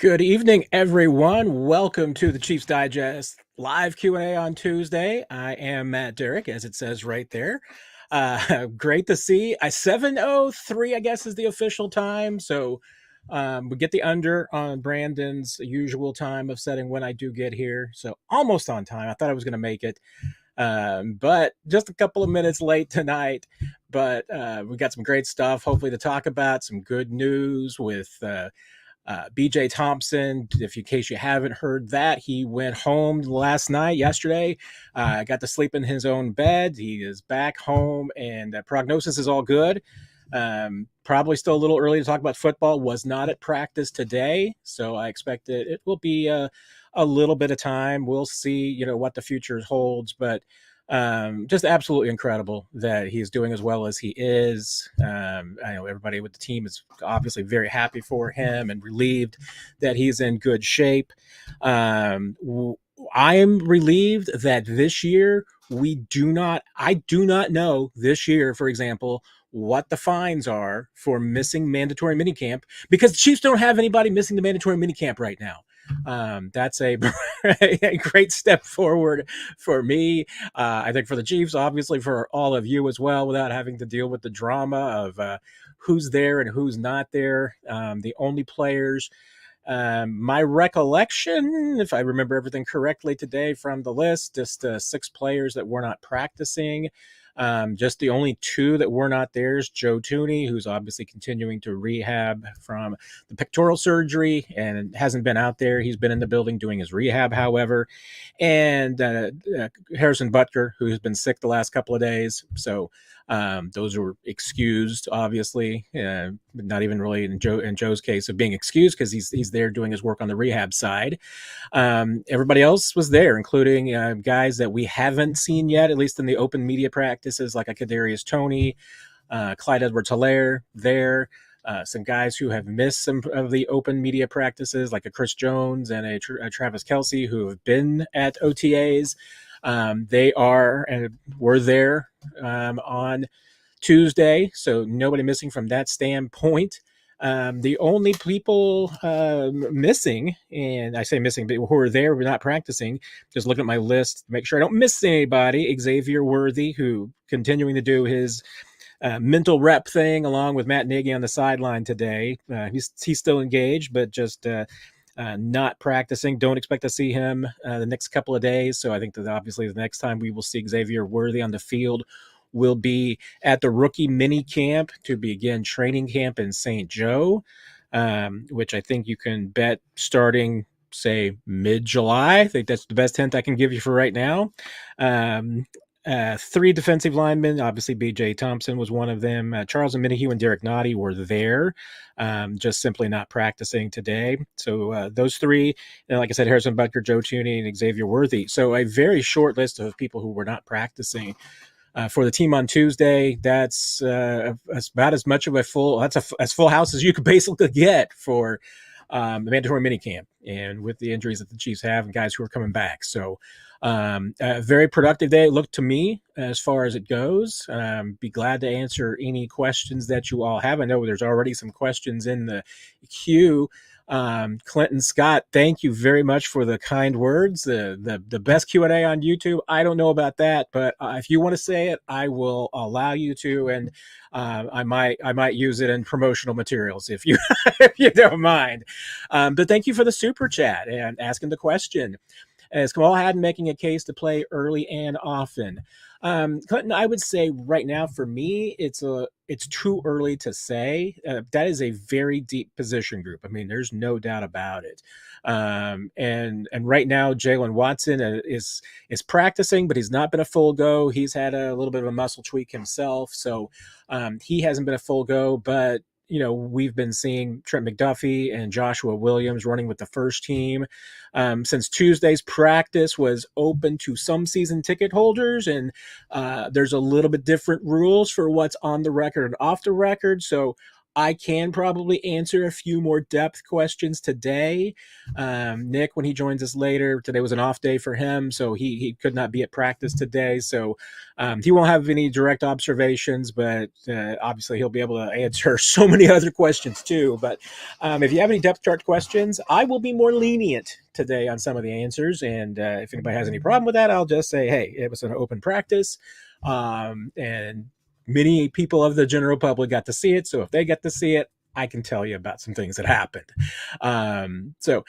Good evening, everyone. Welcome to the Chiefs Digest live Q&A on Tuesday. I am Matt Derrick, as it says right there. Great to see. 7:03, I guess, is the official time. So we get the under on Brandon's usual time of setting when I do get here. So almost on time. I thought I was going to make it, but just a couple of minutes late tonight. But we got some great stuff, hopefully, to talk about. Some good news with BJ Thompson. In case you haven't heard that, he went home yesterday, got to sleep in his own bed. He is back home, and prognosis is all good. Probably still a little early to talk about football. Was not at practice today, so I expect it will be a little bit of time. We'll see, what the future holds, but just absolutely incredible that he's doing as well as he is. I know everybody with the team is obviously very happy for him and relieved that he's in good shape. I'm relieved that this year I do not know this year, for example, what the fines are for missing mandatory minicamp, because the Chiefs don't have anybody missing the mandatory minicamp right now. That's a great step forward for me. I think for the Chiefs, obviously for all of you as well, without having to deal with the drama of who's there and who's not there. The only players, my recollection, if I remember everything correctly today from the list, just 6 players that were not practicing. Just the only 2 that were not there is Joe Thuney, who's obviously continuing to rehab from the pectoral surgery and hasn't been out there. He's been in the building doing his rehab, however, and Harrison Butker, who has been sick the last couple of days. So those were excused, obviously, not even really in Joe's case of being excused, because he's there doing his work on the rehab side. Everybody else was there, including guys that we haven't seen yet, at least in the open media practices, like a Kadarius Toney, Clyde Edwards-Helaire there. Some guys who have missed some of the open media practices, like a Chris Jones and a Travis Kelce, who have been at OTAs. They were there on Tuesday, so nobody missing from that standpoint. The only people missing, and I say missing, but who are there, we're not practicing, just looking at my list, make sure I don't miss anybody. Xavier Worthy, who continuing to do his mental rep thing along with Matt Nagy on the sideline today. He's still engaged, but just not practicing. Don't expect to see him the next couple of days. So I think that obviously the next time we will see Xavier Worthy on the field will be at the rookie mini camp to begin training camp in St. Joe, which I think you can bet starting, say, mid-July. I think that's the best hint I can give you for right now. 3 defensive linemen, obviously BJ Thompson was one of them. Charles Omenihu and Derrick Nottie were there, just simply not practicing today. So those 3, and like I said, Harrison Butker, Joe Thuney, and Xavier Worthy. So a very short list of people who were not practicing for the team on Tuesday. That's about as much of a as full house as you could basically get for the mandatory minicamp, and with the injuries that the Chiefs have and guys who are coming back. So a very productive day, it looked to me, as far as it goes. Be glad to answer any questions that you all have. I know there's already some questions in the queue. Clinton Scott, thank you very much for the kind words. The best Q&A on YouTube. I don't know about that, but if you want to say it, I will allow you to, and I might use it in promotional materials if you if you don't mind. But thank you for the super chat and asking the question. As Kamal Hadden making a case to play early and often. Clinton, I would say right now for me, it's too early to say. That is a very deep position group. I mean, there's no doubt about it. And right now, Jalen Watson is practicing, but he's not been a full go. He's had a little bit of a muscle tweak himself, so he hasn't been a full go. But we've been seeing Trent McDuffie and Joshua Williams running with the first team since Tuesday's practice was open to some season ticket holders, and there's a little bit different rules for what's on the record and off the record. So I can probably answer a few more depth questions today. Nick, when he joins us later, today was an off day for him, so he could not be at practice today. So he won't have any direct observations, but obviously he'll be able to answer so many other questions too. But if you have any depth chart questions, I will be more lenient today on some of the answers. And if anybody has any problem with that, I'll just say, hey, it was an open practice. And many people of the general public got to see it. So if they get to see it, I can tell you about some things that happened. So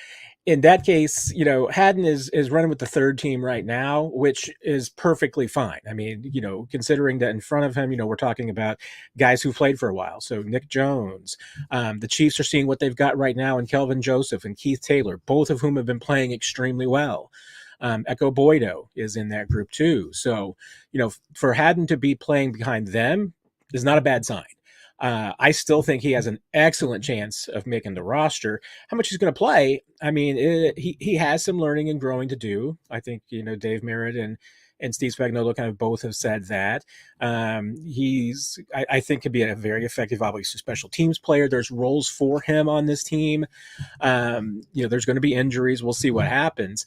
in that case, Haddon is running with the third team right now, which is perfectly fine. I mean, considering that in front of him, we're talking about guys who played for a while. So Nick Jones, the Chiefs are seeing what they've got right now in Kelvin Joseph and Keith Taylor, both of whom have been playing extremely well. Echo Boydo is in that group too. So, for Haddon to be playing behind them is not a bad sign. I still think he has an excellent chance of making the roster. How much he's going to play? I mean, he has some learning and growing to do. I think, Dave Merritt and Steve Spagnuolo kind of both have said that. I think could be a very effective, obviously, special teams player. There's roles for him on this team. There's going to be injuries. We'll see what happens.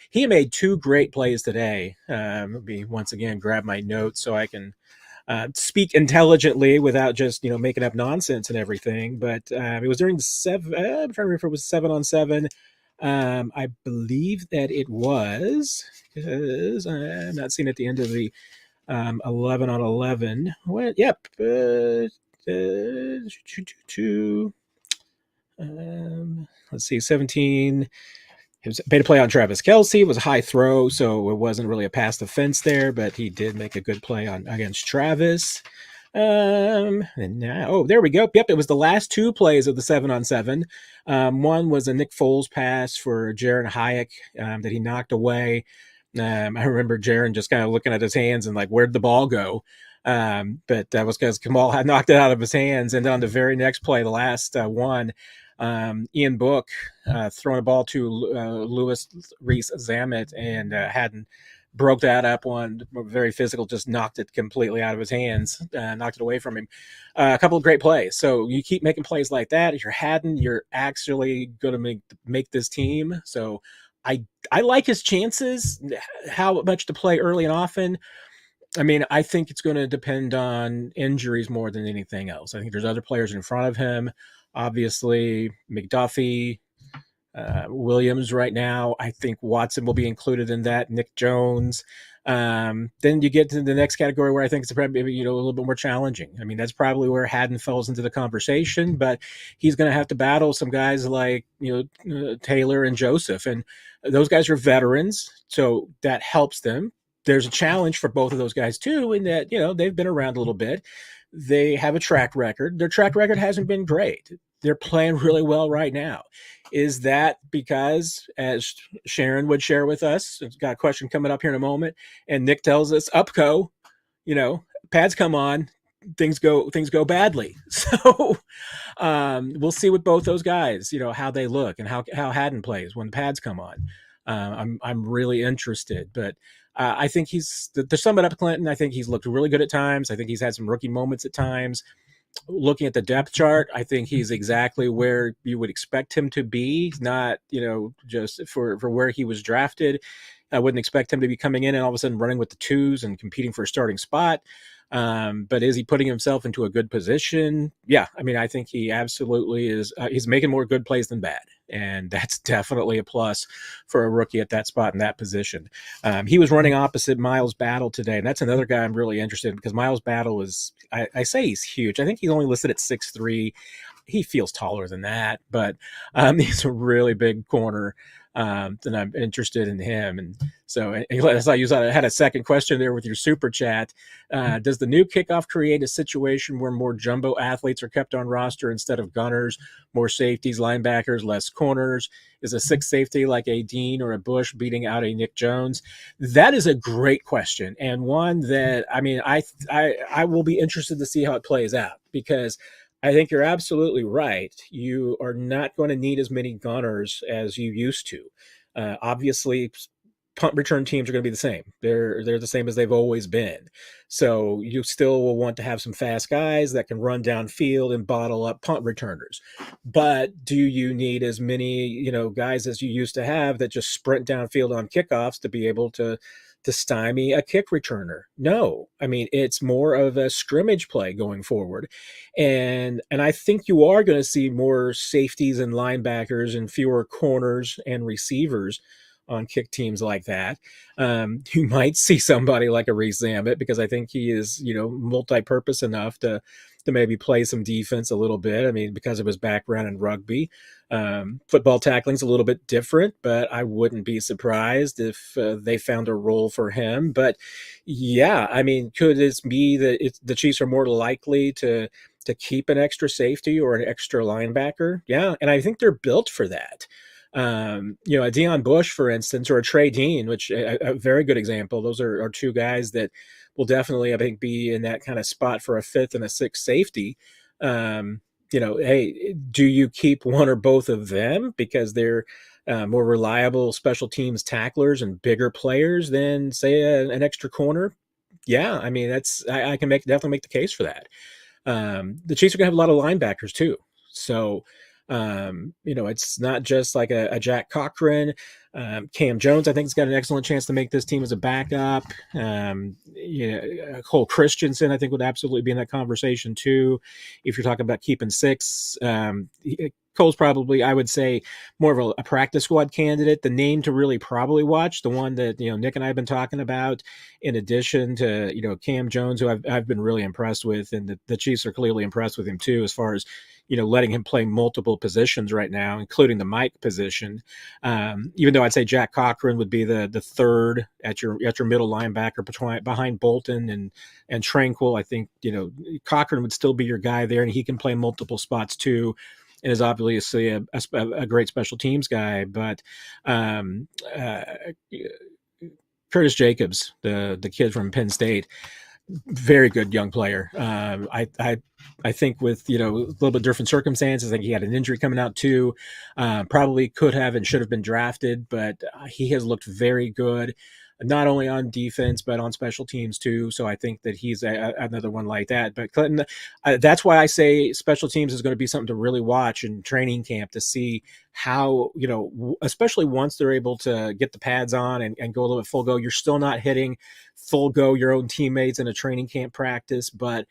He made two great plays today. Let me once again grab my notes so I can speak intelligently without just making up nonsense and everything. But it was during the seven. I'm trying to remember if it was 7-on-7. I believe that it was, because I'm not seeing at the end of the 11-on-11. Well, yep. Let's see, 17. It was made a play on Travis Kelce. It was a high throw, so it wasn't really a pass defense there, but he did make a good play against Travis. And now, there we go. Yep, it was the last two plays of the 7-on-7. One was a Nick Foles pass for Jaron Hyatt that he knocked away. I remember Jaron just kind of looking at his hands and like, where'd the ball go? But that was because Kamal had knocked it out of his hands. And on the very next play, the last one, Ian Book throwing a ball to Louis Reese-Zammit and Haddon broke that up one, very physical, just knocked it completely out of his hands, knocked it away from him. A couple of great plays. So you keep making plays like that. If you're Haddon, you're actually going to make this team. So I like his chances, how much to play early and often. I mean, I think it's going to depend on injuries more than anything else. I think there's other players in front of him. Obviously, McDuffie, Williams right now. I think Watson will be included in that. Nick Jones. Then you get to the next category where I think it's probably a little bit more challenging. I mean, that's probably where Haddon falls into the conversation, but he's going to have to battle some guys like Taylor and Joseph, and those guys are veterans, so that helps them. There's a challenge for both of those guys too, in that they've been around a little bit. They have a track record. Their track record hasn't been great. They're playing really well right now. Is that because, as Sharon would share with us, it's got a question coming up here in a moment, and Nick tells us, Upco, pads come on, things go badly. So we'll see with both those guys, how they look and how Haddon plays when the pads come on. I'm really interested, but I think to sum it up, Clinton, I think he's looked really good at times. I think he's had some rookie moments at times. Looking at the depth chart, I think he's exactly where you would expect him to be, not, just for where he was drafted. I wouldn't expect him to be coming in and all of a sudden running with the twos and competing for a starting spot. But is he putting himself into a good position? Yeah. I mean, I think he absolutely is. He's making more good plays than bad. And that's definitely a plus for a rookie at that spot in that position. He was running opposite Miles Battle today. And that's another guy I'm really interested in, because Miles Battle I say he's huge. I think he's only listed at 6'3". He feels taller than that, but he's a really big corner. Then I'm interested in him. And so I saw you had a second question there with your super chat. Does the new kickoff create a situation where more jumbo athletes are kept on roster instead of gunners, more safeties, linebackers, less corners? Is a sixth safety like a Dean or a Bush beating out a Nick Jones? That is a great question, and one that, I mean, I will be interested to see how it plays out, because I think you're absolutely right. You are not going to need as many gunners as you used to. Obviously, punt return teams are going to be the same. They're the same as they've always been. So you still will want to have some fast guys that can run downfield and bottle up punt returners. But do you need as many, guys as you used to have that just sprint downfield on kickoffs to be able to stymie a kick returner? No. I mean, it's more of a scrimmage play going forward. And I think you are going to see more safeties and linebackers and fewer corners and receivers on kick teams like that. You might see somebody like a Reese Zambit, because I think he is, multi-purpose enough to maybe play some defense a little bit. I mean, because of his background in rugby. Football tackling's a little bit different, but I wouldn't be surprised if they found a role for him. But yeah, I mean, could this be that the Chiefs are more likely to keep an extra safety or an extra linebacker? Yeah, and I think they're built for that. A Deion Bush, for instance, or a Trey Dean, which a very good example. Those are two guys that will definitely, I think, be in that kind of spot for a fifth and a sixth safety. Hey, do you keep one or both of them because they're more reliable special teams tacklers and bigger players than, say, an extra corner? Yeah, I mean, I can definitely make the case for that. The Chiefs are going to have a lot of linebackers too. So, it's not just like a Jack Cochran. Cam Jones, I think, has got an excellent chance to make this team as a backup. Cole Christensen, I think, would absolutely be in that conversation too. If you're talking about keeping six, Cole's probably, I would say, more of a practice squad candidate. The name to really probably watch, the one that Nick and I have been talking about, in addition to Cam Jones, who I've been really impressed with, and the Chiefs are clearly impressed with him too, as far as letting him play multiple positions right now, including the Mike position. Even though I'd say Jack Cochran would be the third at your middle linebacker behind Bolton and Tranquill. I think Cochran would still be your guy there, and he can play multiple spots too, and is obviously a great special teams guy. But Curtis Jacobs, the kid from Penn State, very good young player. I think with a little bit different circumstances, I think he had an injury coming out too. Probably could have and should have been drafted, but he has looked very good, not only on defense but on special teams too. So I think that he's another one like that. But Clinton, that's why I say special teams is going to be something to really watch in training camp, to see how, especially once they're able to get the pads on and go a little bit full go. You're still not hitting full go your own teammates in a training camp practice, but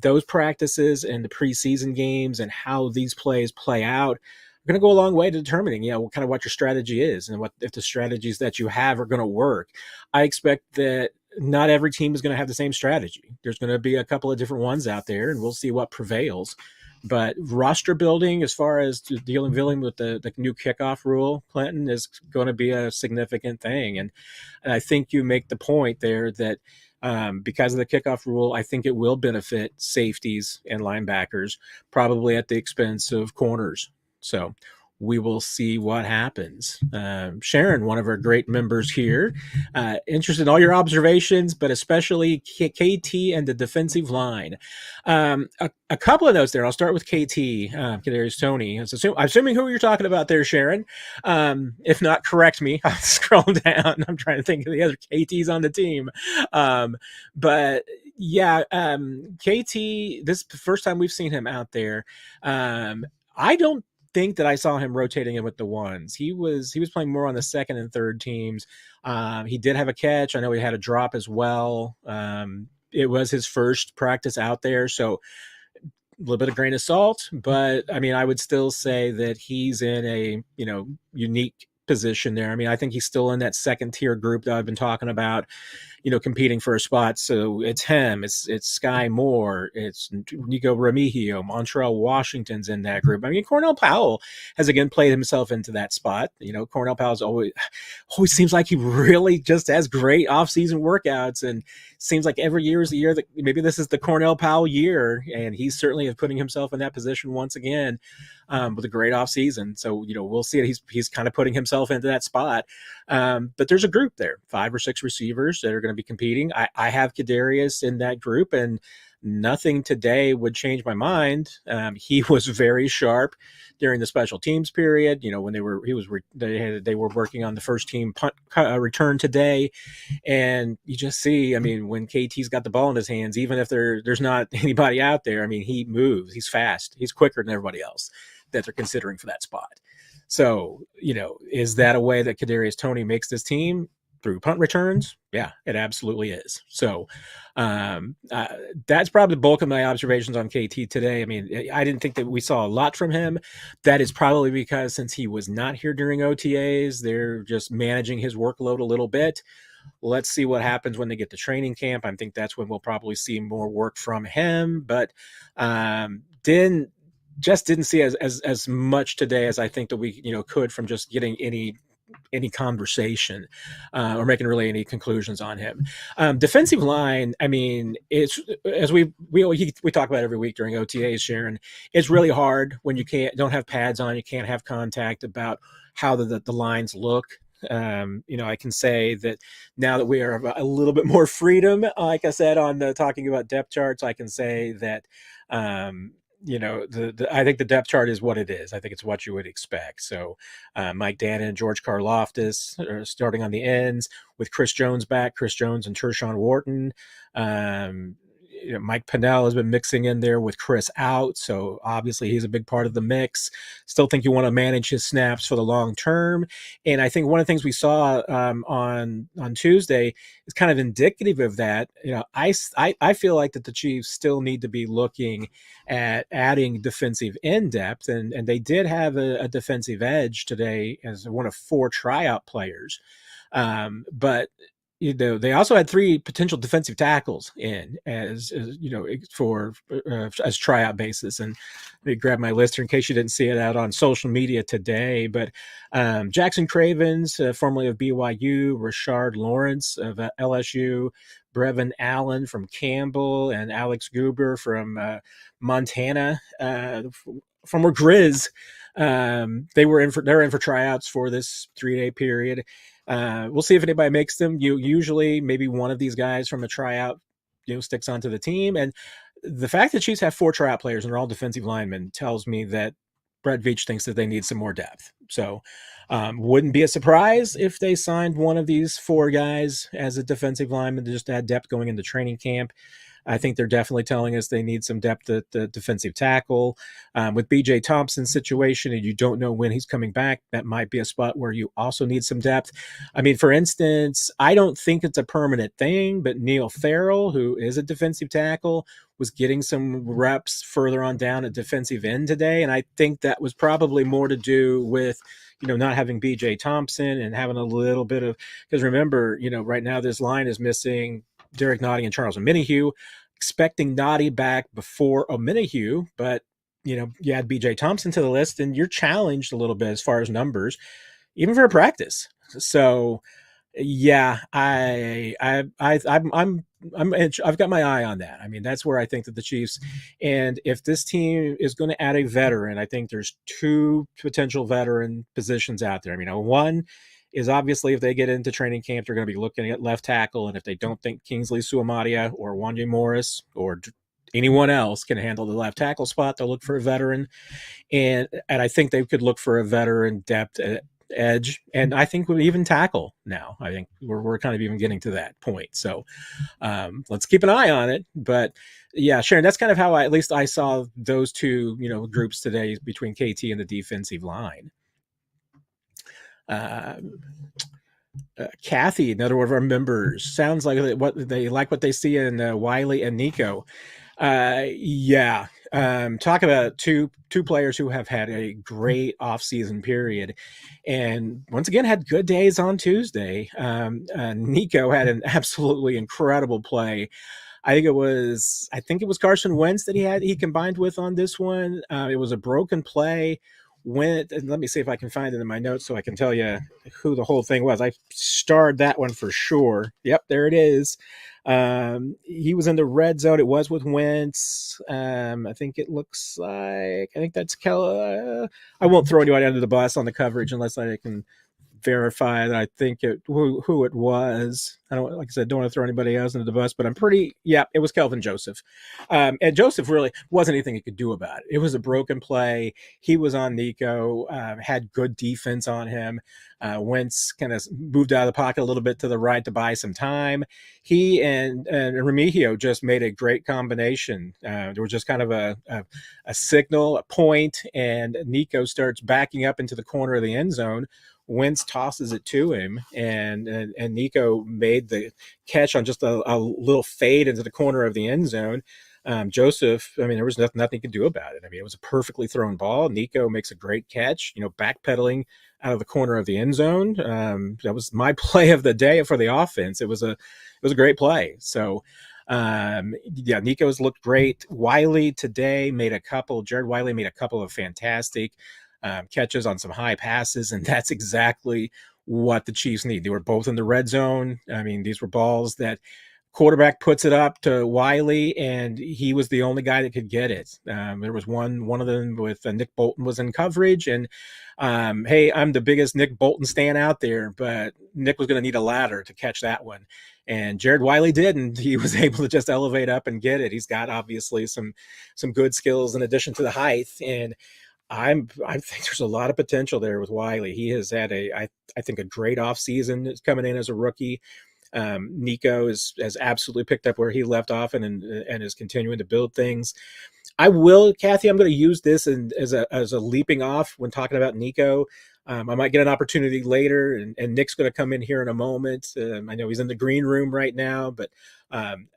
those practices and the preseason games and how these plays play out are going to go a long way to determining, kind of what your strategy is and what if the strategies that you have are going to work. I expect that not every team is going to have the same strategy. There's going to be a couple of different ones out there, and we'll see what prevails. But roster building, as far as dealing with the new kickoff rule, Clinton, is going to be a significant thing. And I think you make the point there that because of the kickoff rule, I think it will benefit safeties and linebackers, probably at the expense of corners. So we will see what happens. Sharon, one of our great members here, interested in all your observations, but especially KT and the defensive line. A couple of notes there. I'll start with KT, Kadarius Toney. I'm assuming who you're talking about there, Sharon. If not, correct me. I'll scroll down. I'm trying to think of the other KTs on the team. But yeah, KT, this is the first time we've seen him out there. I don't think that I saw him rotating in with the ones. He was playing more on the second and third teams. He did have a catch. I know he had a drop as well. It was his first practice out there, so a little bit of grain of salt. But I mean, I would still say that he's in a unique position there. I mean, I think he's still in that second tier group that I've been talking about, competing for a spot. So it's him, it's Sky Moore, it's Nico Remigio, Montrell Washington's in that group. I mean, Cornell Powell has again played himself into that spot. Cornell Powell's always seems like he really just has great off-season workouts, and seems like every year is the year that maybe this is the Cornell Powell year, and he's certainly putting himself in that position once again with a great off-season. So, we'll see it. He's kind of putting himself into that spot. But there's a group there, 5 or 6 receivers that are going to be competing. I have Kadarius in that group, and nothing today would change my mind. He was very sharp during the special teams period. When they were working on the first team punt return today, and you just see, when KT's got the ball in his hands, even if there's not anybody out there, he moves. He's fast. He's quicker than everybody else that they're considering for that spot. So, is that a way that Kadarius Toney makes this team? Through punt returns? Yeah, it absolutely is. So that's probably the bulk of my observations on KT today. I didn't think that we saw a lot from him. That is probably because since he was not here during OTAs, they're just managing his workload a little bit. Let's see what happens when they get to training camp. I think that's when we'll probably see more work from him, but didn't see as much today as I think that we could from just getting any conversation or making really any conclusions on him. Defensive line, it's as we talk about every week during OTAs, Sharon. It's really hard when you don't have pads on, you can't have contact about how the lines look. I can say that now that we are a little bit more freedom, like I said on talking about depth charts, I can say that I think the depth chart is what it is. I think it's what you would expect. So Mike Dannon and George Karlaftis are starting on the ends with Chris Jones back, Chris Jones and Tershawn Wharton. Mike Pennell has been mixing in there with Chris out, so obviously he's a big part of the mix. Still think you want to manage his snaps for the long term, and I think one of the things we saw on Tuesday is kind of indicative of that. I feel like that the Chiefs still need to be looking at adding defensive end depth, and they did have a defensive edge today as one of 4 tryout players, but they also had 3 potential defensive tackles in as for as tryout basis. And let me grab my list here in case you didn't see it out on social media today. But Jackson Cravens, formerly of BYU, Rashard Lawrence of LSU, Brevin Allen from Campbell, and Alex Guber from Montana, former Grizz. They're in for tryouts for this 3-day period. We'll see if anybody makes them. Usually maybe one of these guys from a tryout, sticks onto the team. And the fact that Chiefs have 4 tryout players and they're all defensive linemen tells me that Brett Veach thinks that they need some more depth. So wouldn't be a surprise if they signed one of these 4 guys as a defensive lineman to just add depth going into training camp. I think they're definitely telling us they need some depth at the defensive tackle. With B.J. Thompson's situation, and you don't know when he's coming back, that might be a spot where you also need some depth. For instance, I don't think it's a permanent thing, but Neil Farrell, who is a defensive tackle, was getting some reps further on down at defensive end today, and I think that was probably more to do with not having B.J. Thompson and having a little bit of, because remember, right now this line is missing Derrick Nottie and Charles Omenihu, expecting Nottie back before Omenihu, but you add BJ Thompson to the list and you're challenged a little bit as far as numbers, even for a practice. So yeah, I've got my eye on that. That's where I think that the Chiefs, and if this team is going to add a veteran, I think there's 2 potential veteran positions out there. One is obviously if they get into training camp, they're going to be looking at left tackle. And if they don't think Kingsley Suamadia or Wanye Morris or anyone else can handle the left tackle spot, they'll look for a veteran. And I think they could look for a veteran depth edge. And I think we'll even tackle now. I think we're kind of even getting to that point. So let's keep an eye on it. But yeah, Sharon, that's kind of how at least I saw those 2, groups today between KT and the defensive line. Kathy, another one of our members, sounds like what they see in Wiley and Nico. Yeah. Talk about two players who have had a great offseason period, and once again had good days on Tuesday. Nico had an absolutely incredible play. I think it was Carson Wentz that he combined with on this one. It was a broken play. And let me see if I can find it in my notes so I can tell you who the whole thing was. I starred that one for sure. Yep, there it is. He was in the red zone. It was with Wentz. I think that's Kelce. I won't throw anybody under the bus on the coverage unless I can verify that I think who it was. I don't, like I said, don't want to throw anybody else into the bus, but it was Kelvin Joseph. And Joseph really wasn't anything he could do about it. It was a broken play. He was on Nico, had good defense on him. Wentz kind of moved out of the pocket a little bit to the right to buy some time. He and Remigio just made a great combination. There was just kind of a signal, a point, and Nico starts backing up into the corner of the end zone. Wentz tosses it to him, and Nico made the catch on just a little fade into the corner of the end zone. Joseph, I mean, there was nothing he could do about it. I mean, it was a perfectly thrown ball. Nico makes a great catch, backpedaling out of the corner of the end zone. That was my play of the day for the offense. It was a great play. So, Nico's looked great. Wiley today Jared Wiley made a couple of fantastic catches on some high passes, and that's exactly what the Chiefs need. They were both in the red zone. I mean, these were balls that quarterback puts it up to Wiley, and he was the only guy that could get it. There was one of them with Nick Bolton was in coverage, and hey, I'm the biggest Nick Bolton stan out there, but Nick was going to need a ladder to catch that one. And Jared Wiley did, and he was able to just elevate up and get it. He's got obviously some good skills in addition to the height, and I think there's a lot of potential there with Wiley. He has had I think a great offseason coming in as a rookie. Nico has absolutely picked up where he left off and is continuing to build things. I will, Kathy, I'm going to use this as a leaping off when talking about Nico. I might get an opportunity later, and Nick's going to come in here in a moment. I know he's in the green room right now, but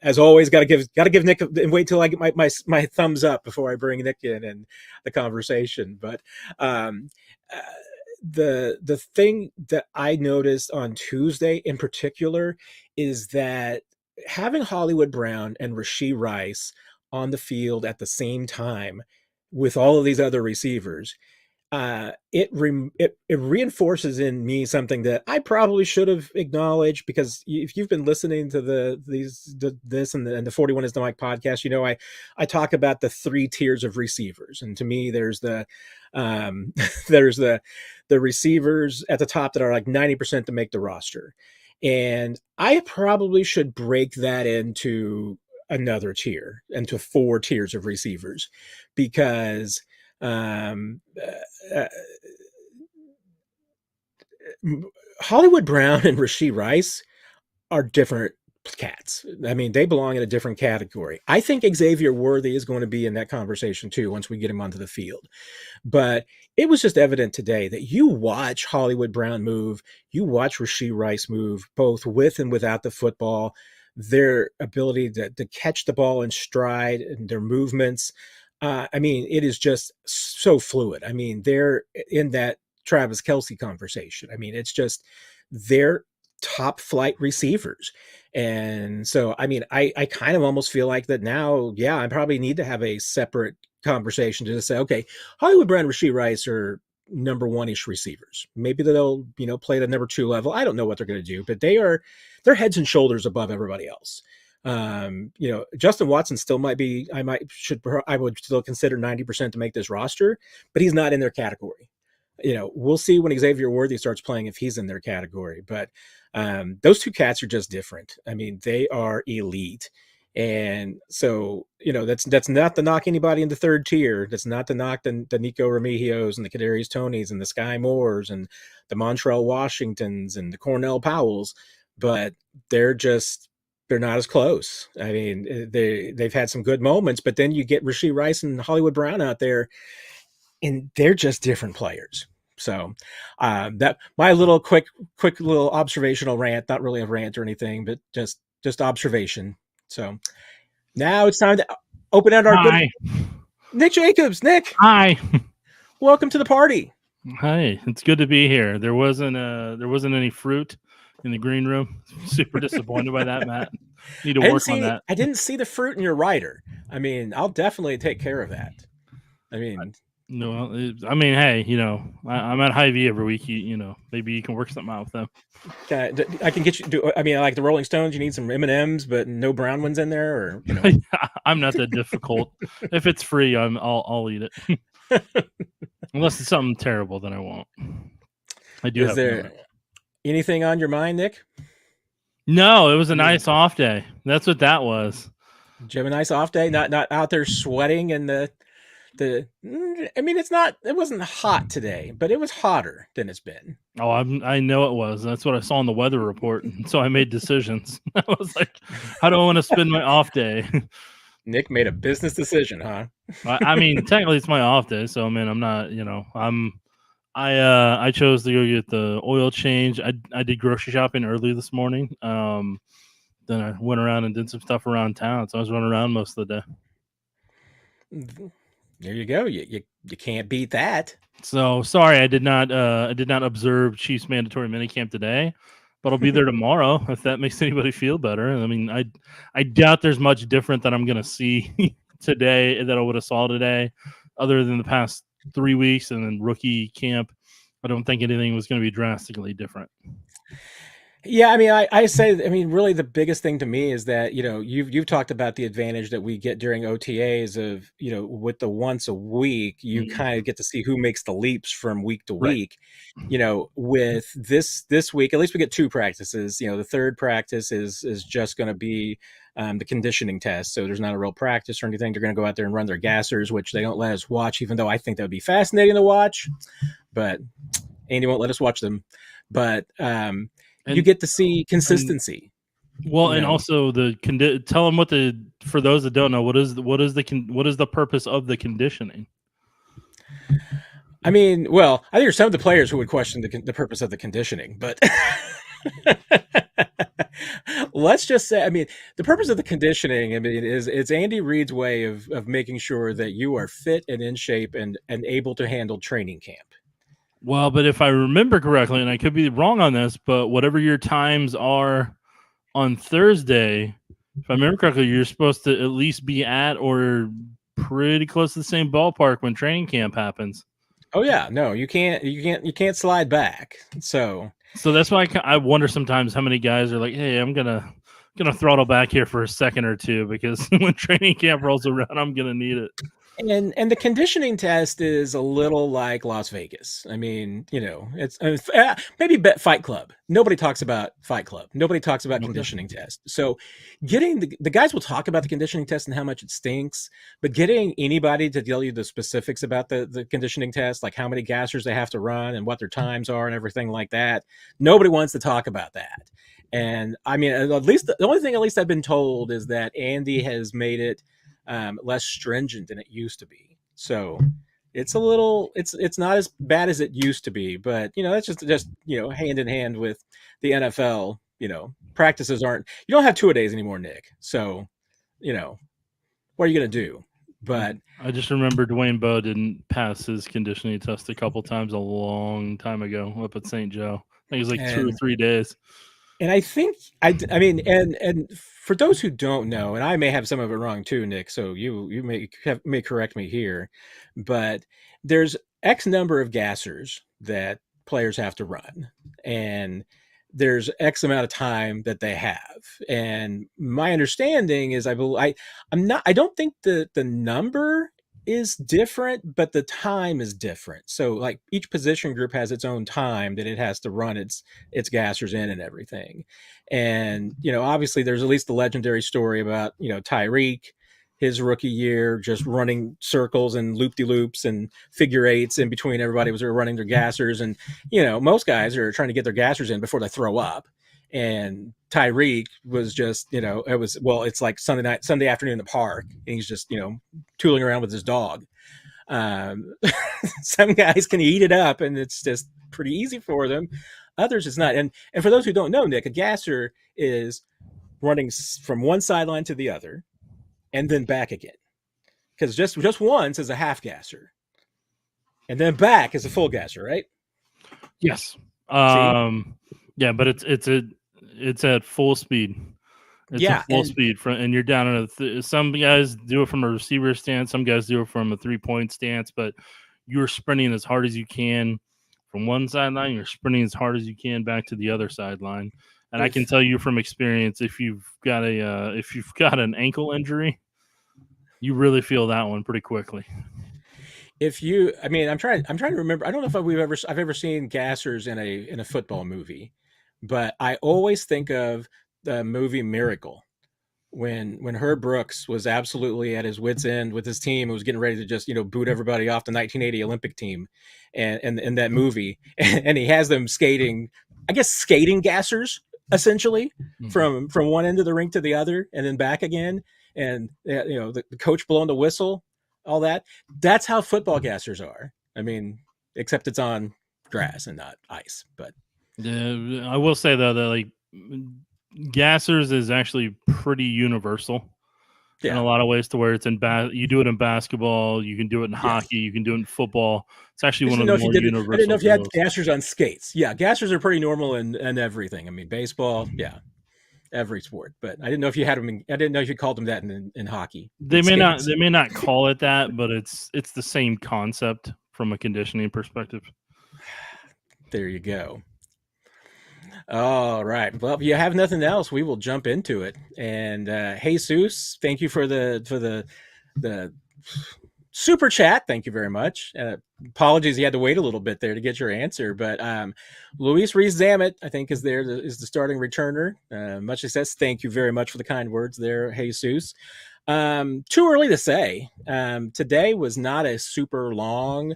as always, got to give Nick and wait till I get my thumbs up before I bring Nick in the conversation. But the thing that I noticed on Tuesday in particular is that having Hollywood Brown and Rashee Rice on the field at the same time with all of these other receivers, it reinforces in me something that I probably should have acknowledged, because if you've been listening to this and the 41 is the Mike podcast, I talk about the 3 tiers of receivers, and to me there's the receivers at the top that are like 90% to make the roster, and I probably should break that into another tier, into 4 tiers of receivers, because Hollywood Brown and Rashee Rice are different cats. I mean, they belong in a different category. I think Xavier Worthy is going to be in that conversation too once we get him onto the field. But it was just evident today that you watch Hollywood Brown move, you watch Rashee Rice move, both with and without the football, their ability to catch the ball in stride and their movements. I mean, it is just so fluid. I mean, they're in that Travis Kelce conversation. I mean, it's just they're top flight receivers. And so, I mean, I kind of almost feel like that now, I probably need to have a separate conversation to just say, okay, Hollywood Brown and Rashee Rice are number 1-ish receivers. Maybe they'll, play at a number 2 level. I don't know what they're going to do, but they're heads and shoulders above everybody else. Justin Watson still might be, I would still consider 90% to make this roster, but he's not in their category. We'll see when Xavier Worthy starts playing if he's in their category, but those 2 cats are just different. I mean, they are elite. And so, that's not to knock anybody in the 3rd tier. That's not to knock the Nico Remigios and the Kadarius Tonys and the Sky Moores and the Montrell Washingtons and the Cornell Powells, but they're not as close. I mean, they've had some good moments, but then you get Rashee Rice and Hollywood Brown out there, and they're just different players. So that my little quick little observational rant, not really a rant or anything, but just observation. So now it's time to open out our good Nick Jacobs. Nick, hi, welcome to the party. Hi, it's good to be here. There wasn't any fruit in the green room. Super disappointed by that, Matt. Need to work on that. I didn't see the fruit in your rider. I mean, I'll definitely take care of that. I mean, hey, I'm at Hy-Vee every week. Maybe you can work something out with them. I can get you. Like the Rolling Stones, you need some M&Ms, but no brown ones in there, or I'm not that difficult. If it's free, I'll eat it. Unless it's something terrible, then I won't. I do. Is there anything on your mind, Nick? No, it was a I mean, nice off day. That's what that was. did you have a nice off day? Not out there sweating in the. I mean, it wasn't hot today, but it was hotter than it's been. Oh, I know it was. That's what I saw in the weather report. So I made decisions. I was like, how do I want to spend my off day? Nick made a business decision, huh? I mean, technically it's my off day, so I mean, I'm not, I chose to go get the oil change. I did grocery shopping early this morning. Then I went around and did some stuff around town, so I was running around most of the day. There you go. You can't beat that. So sorry, I did not observe Chiefs mandatory minicamp today, but I'll be there tomorrow if that makes anybody feel better. I mean, I doubt there's much different that I'm going to see today that I would have saw today, other than the past 3 weeks and then rookie camp. I don't think anything was going to be drastically different. Yeah, I mean, I say, I mean, really, the biggest thing to me is that you've talked about the advantage that we get during OTAs of with the once a week, you kind of get to see who makes the leaps from week to week. With this week, at least we get 2 practices. The third practice is just going to be the conditioning test. So there's not a real practice or anything. They're going to go out there and run their gassers, which they don't let us watch, even though I think that would be fascinating to watch. But Andy won't let us watch them. But you get to see consistency. And also tell them for those that don't know, what is the purpose of the conditioning? I mean, well, I think there's some of the players who would question the purpose of the conditioning, but let's just say, I mean, the purpose of the conditioning, I mean, it's Andy Reid's way of making sure that you are fit and in shape and able to handle training camp. Well, but if I remember correctly, and I could be wrong on this, but whatever your times are on Thursday, if I remember correctly, you're supposed to at least be at or pretty close to the same ballpark when training camp happens. Oh yeah, no, you can't slide back. So that's why I wonder sometimes how many guys are like, hey, I'm gonna throttle back here for a second or two because when training camp rolls around, I'm gonna need it. And the conditioning test is a little like Las Vegas. I mean, it's maybe Fight Club. Nobody talks about Fight Club. Nobody talks about conditioning test. So getting the guys will talk about the conditioning test and how much it stinks, but getting anybody to tell you the specifics about the conditioning test, like how many gassers they have to run and what their times are and everything like that, nobody wants to talk about that. And I mean, at least the only thing I've been told is that Andy has made it less stringent than it used to be. So it's a little, it's not as bad as it used to be, but that's just hand in hand with the NFL. Practices you don't have 2-a-days anymore, Nick. So what are you gonna do? But I just remember Dwayne Bowe didn't pass his conditioning test a couple times a long time ago up at St. Joe. I think it was like 2 or 3 days. And I think I mean, and for those who don't know, and I may have some of it wrong too, Nick. So you may correct me here, but there's X number of gassers that players have to run, and there's X amount of time that they have. And my understanding is, I don't think the number is different, but the time is different. So like each position group has its own time that it has to run its gassers in and everything. And obviously there's at least the legendary story about Tyreek, his rookie year, just running circles and loop-de-loops and figure eights in between everybody was running their gassers. And most guys are trying to get their gassers in before they throw up. And Tyreek was just, it's like Sunday afternoon in the park, and he's just, tooling around with his dog. Some guys can eat it up, and it's just pretty easy for them. Others, it's not. And for those who don't know, Nick, a gasser is running from one sideline to the other, and then back again. Because just once is a half gasser, and then back is a full gasser, right? Yes. Yeah, but it's at full speed. It's at full speed, and you're down in some guys do it from a receiver stance, some guys do it from a 3-point stance, but you're sprinting as hard as you can from one sideline. You're sprinting as hard as you can back to the other sideline. And I can tell you from experience, if you've got an ankle injury, you really feel that one pretty quickly. I'm trying to remember. I don't know if I've ever seen gassers in a football movie, but I always think of the movie Miracle, when Herb Brooks was absolutely at his wit's end with his team, and was getting ready to just boot everybody off the 1980 Olympic team, and in that movie, and he has them skating, I guess skating gassers essentially from one end of the rink to the other, and then back again, and the coach blowing the whistle, all that. That's how football gassers are. I mean, except it's on grass and not ice. But I will say though that like gassers is actually pretty universal in a lot of ways, to where it's in you do it in basketball, you can do it in hockey, you can do it in football. It's actually one of the more universal. I didn't know if you had gassers on skates. Yeah, gassers are pretty normal in everything. I mean, baseball, every sport. But I didn't know if you had them. I didn't know if you called them that in hockey. They may not. They may not call it that, but it's the same concept from a conditioning perspective. There you go. All right. Well, if you have nothing else, we will jump into it. And Jesus, thank you for the super chat. Thank you very much. Apologies, you had to wait a little bit there to get your answer. But Luis Rees-Zammit, I think, is the starting returner. Much success. Thank you very much for the kind words there, Jesus. Too early to say. Today was not a super long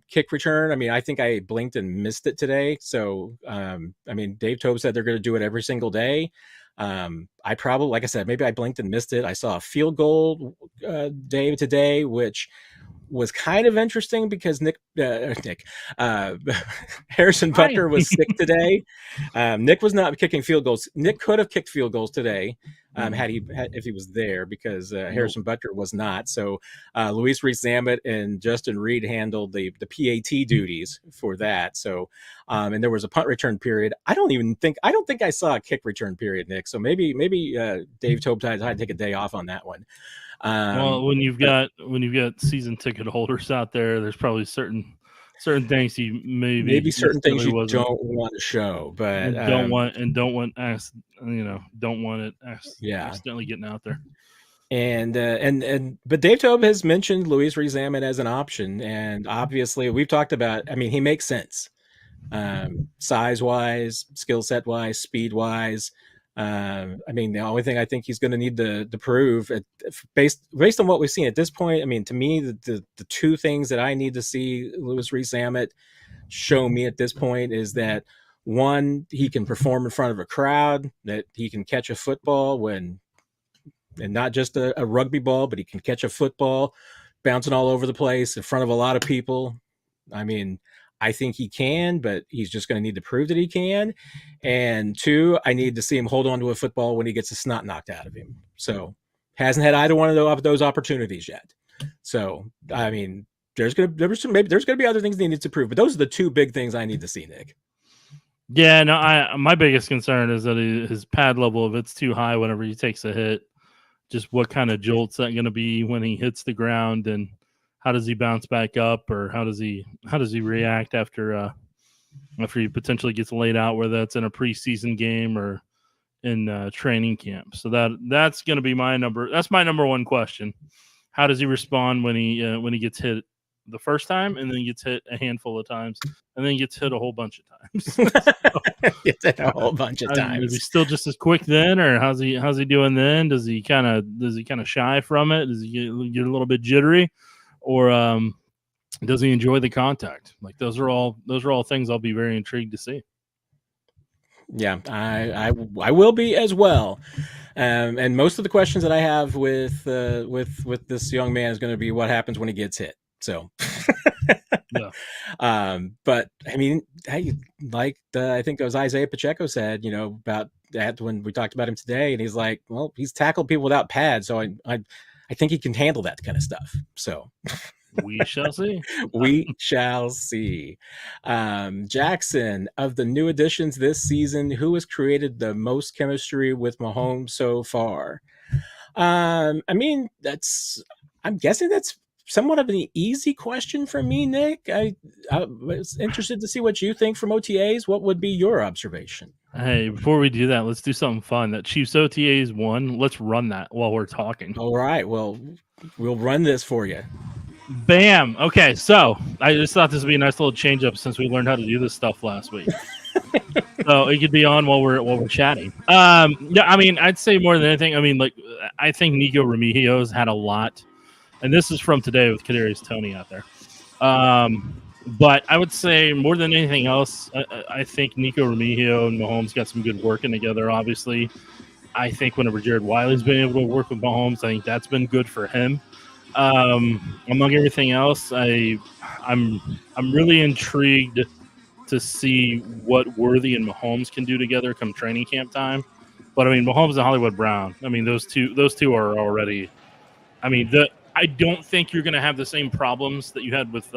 kick return. I mean, I think I blinked and missed it today. So, I mean, Dave Tobe said they're going to do it every single day. I probably, like I said, maybe I blinked and missed it. I saw a field goal day today, which was kind of interesting because Harrison Butker was sick today. Nick was not kicking field goals. Nick could have kicked field goals today if he was there, because Harrison Butker was not. So Luis Rees-Zammit and Justin Reed handled the PAT duties for that. So and there was a punt return period. I don't think I saw a kick return period, Nick. So maybe Dave Tobe had to take a day off on that one. Well, when you've got season ticket holders out there, there's probably certain things you maybe certain things you don't want to show, but don't want it accidentally getting out there. And but Dave Tobe has mentioned Luis Rees-Zammit as an option, and obviously we've talked about. I mean, he makes sense, size wise, skill set wise, speed wise. I mean, the only thing I think he's going to need to prove, based on what we've seen at this point, I mean, to me, the two things that I need to see Luis Rees-Zammit show me at this point is that, one, he can perform in front of a crowd, that he can catch a football and not just a rugby ball, but he can catch a football bouncing all over the place in front of a lot of people. I mean, I think he can, but he's just going to need to prove that he can. And two, I need to see him hold on to a football when he gets the snot knocked out of him. So hasn't had either one of those opportunities yet. So, I mean, there's going to be other things he needs to prove, but those are the two big things I need to see, Nick. Yeah, no, my biggest concern is that his pad level, if it's too high whenever he takes a hit, just what kind of jolt's that going to be when he hits the ground, and how does he bounce back up, or how does he react after he potentially gets laid out, whether that's in a preseason game or in training camp. So that's going to be my number one question. How does he respond when he gets hit the first time, and then he gets hit a handful of times, and then gets hit a whole bunch of times? Gets hit a whole bunch of times. Is he still just as quick then, or how's he doing then? Does he kind of shy from it? Does he get a little bit jittery, or does he enjoy the contact? Like those are all things I'll be very intrigued to see. Yeah, I will be as well. And most of the questions that I have with this young man is going to be what happens when he gets hit. So, yeah. But I mean, hey, like I think it was Isiah Pacheco said, about that when we talked about him today, and he's like, well, he's tackled people without pads, so I think he can handle that kind of stuff. So. We shall see. We shall see. Jackson, of the new additions this season, who has created the most chemistry with Mahomes so far? I mean, I'm guessing that's somewhat of an easy question for me, Nick. I was interested to see what you think from OTAs. What would be your observation? Hey, before we do that, let's do something fun. That Chiefs OTAs won. Let's run that while we're talking. All right. Well, we'll run this for you. Bam. Okay, so I just thought this would be a nice little change up since we learned how to do this stuff last week. So it could be on while we're chatting. Yeah, I mean, I'd say more than anything. I mean, like, I think Nico Remigio's had a lot, and this is from today with Kadarius Toney out there. But I would say more than anything else, I think Nico Remigio and Mahomes got some good working together. Obviously, I think whenever Jared Wiley's been able to work with Mahomes, I think that's been good for him. Among everything else, I'm really intrigued to see what Worthy and Mahomes can do together come training camp time. But I mean, Mahomes and Hollywood Brown. I mean, those two are already. I mean, I don't think you're going to have the same problems that you had with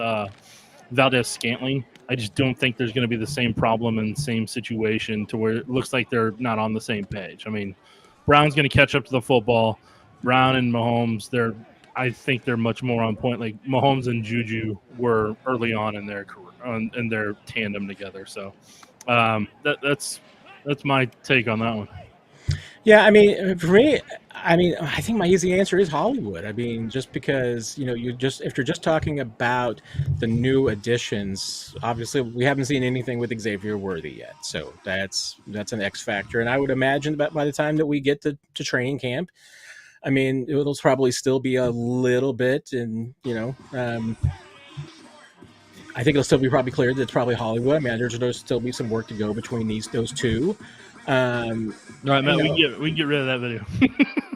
Valdez Scantling. I just don't think there's going to be the same problem and same situation to where it looks like they're not on the same page. I mean, Brown's going to catch up to the football. Brown and Mahomes, I think they're much more on point. Like Mahomes and Juju were early on in their career, in their tandem together. So that's my take on that one. Yeah, I mean, for me, I think my easy answer is Hollywood. I mean, just because if you're just talking about the new additions, obviously we haven't seen anything with Xavier Worthy yet, so that's an X factor. And I would imagine that by the time that we get to training camp, I mean, it'll probably still be a little bit, and I think it'll still be probably clear that it's probably Hollywood. I mean, there's still be some work to go between those two. All right, Matt, we can get rid of that video.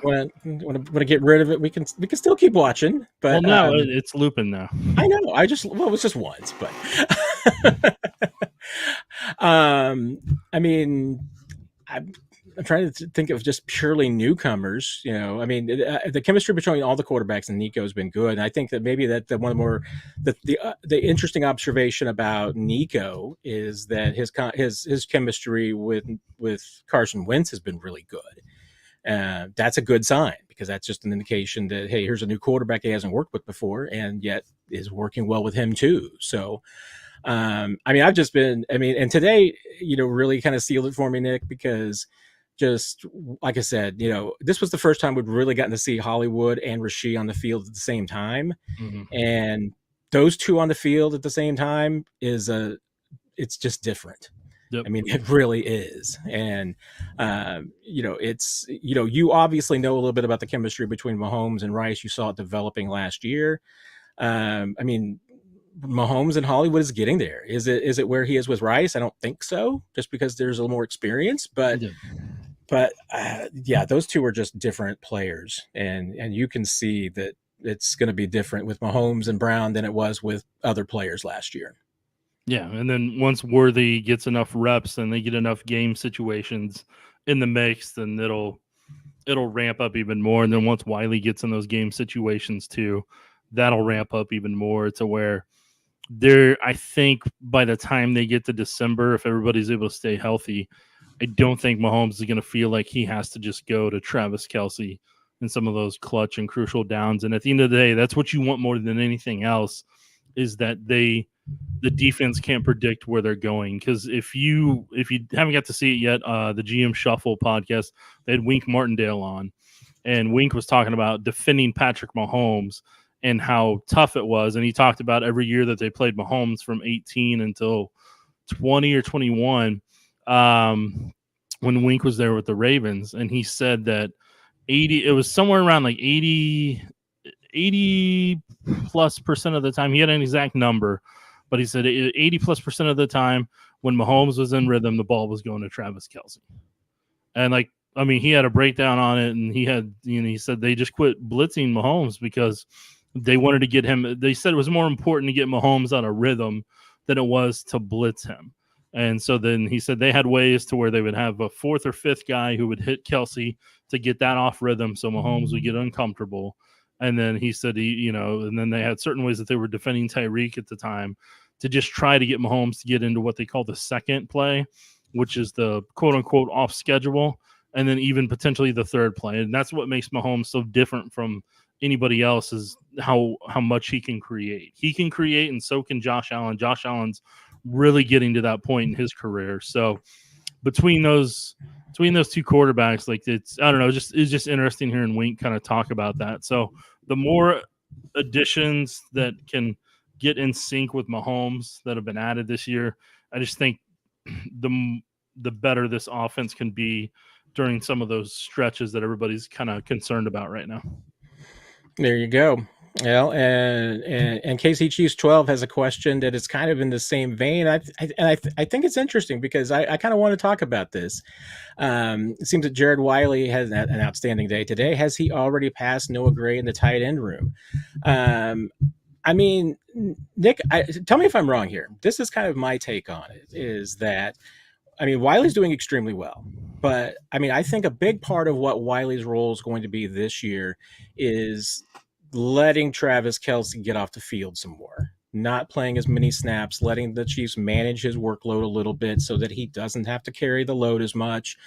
Want to get rid of it? We can still keep watching, but well, no, it's looping now. I know. It was just once, but I mean, I'm trying to think of just purely newcomers. I mean, the chemistry between all the quarterbacks and Nico has been good. And I think that maybe that one of the more the interesting observation about Nico is that his chemistry with Carson Wentz has been really good. That's a good sign, because that's just an indication that, hey, here's a new quarterback he hasn't worked with before, and yet is working well with him too. So. I mean, and today, really kind of sealed it for me, Nick, because just like I said, this was the first time we'd really gotten to see Hollywood and Rasheed on the field at the same time. Mm-hmm. And those two on the field at the same time it's just different. Yep. I mean, it really is. And, you obviously know a little bit about the chemistry between Mahomes and Rice. You saw it developing last year. I mean, Mahomes and Hollywood is getting there. Is it where he is with Rice? I don't think so, just because there's a little more experience. But those two are just different players, and you can see that it's going to be different with Mahomes and Brown than it was with other players last year. Yeah, and then once Worthy gets enough reps and they get enough game situations in the mix, then it'll ramp up even more. And then once Wiley gets in those game situations too, that'll ramp up even more to where I think by the time they get to December, if everybody's able to stay healthy, I don't think Mahomes is going to feel like he has to just go to Travis Kelce in some of those clutch and crucial downs. And at the end of the day, that's what you want more than anything else, is that the defense can't predict where they're going. Because if you haven't got to see it yet, the GM Shuffle podcast, they had Wink Martindale on, and Wink was talking about defending Patrick Mahomes and how tough it was. And he talked about every year that they played Mahomes from 18 until 20 or 21, when Wink was there with the Ravens. And he said that it was somewhere around like 80 plus percent of the time. He had an exact number, but he said 80 plus percent of the time when Mahomes was in rhythm, the ball was going to Travis Kelce. And he had a breakdown on it, and he said they just quit blitzing Mahomes because they wanted to get him. They said it was more important to get Mahomes out of rhythm than it was to blitz him. And so then he said they had ways to where they would have a fourth or fifth guy who would hit Kelce to get that off rhythm, so Mahomes would get uncomfortable. And then he said, and then they had certain ways that they were defending Tyreek at the time to just try to get Mahomes to get into what they call the second play, which is the quote unquote off schedule, and then even potentially the third play. And that's what makes Mahomes so different from anybody else, is how much he can create. He can create, and so can Josh Allen. Josh Allen's really getting to that point in his career. So between those two quarterbacks, it's just interesting hearing Wink kind of talk about that. So the more additions that can get in sync with Mahomes that have been added this year, I just think the better this offense can be during some of those stretches that everybody's kind of concerned about right now. There you go. Well, and KC Chiefs 12 has a question that is kind of in the same vein. I think it's interesting because I kind of want to talk about this. It seems that Jared Wiley has an outstanding day today. Has he already passed Noah Gray in the tight end room? I mean, Nick, tell me if I'm wrong here. This is kind of my take on it, is that, I mean, Wiley's doing extremely well. But, I mean, I think a big part of what Wiley's role is going to be this year is letting Travis Kelce get off the field some more, not playing as many snaps, letting the Chiefs manage his workload a little bit so that he doesn't have to carry the load as much,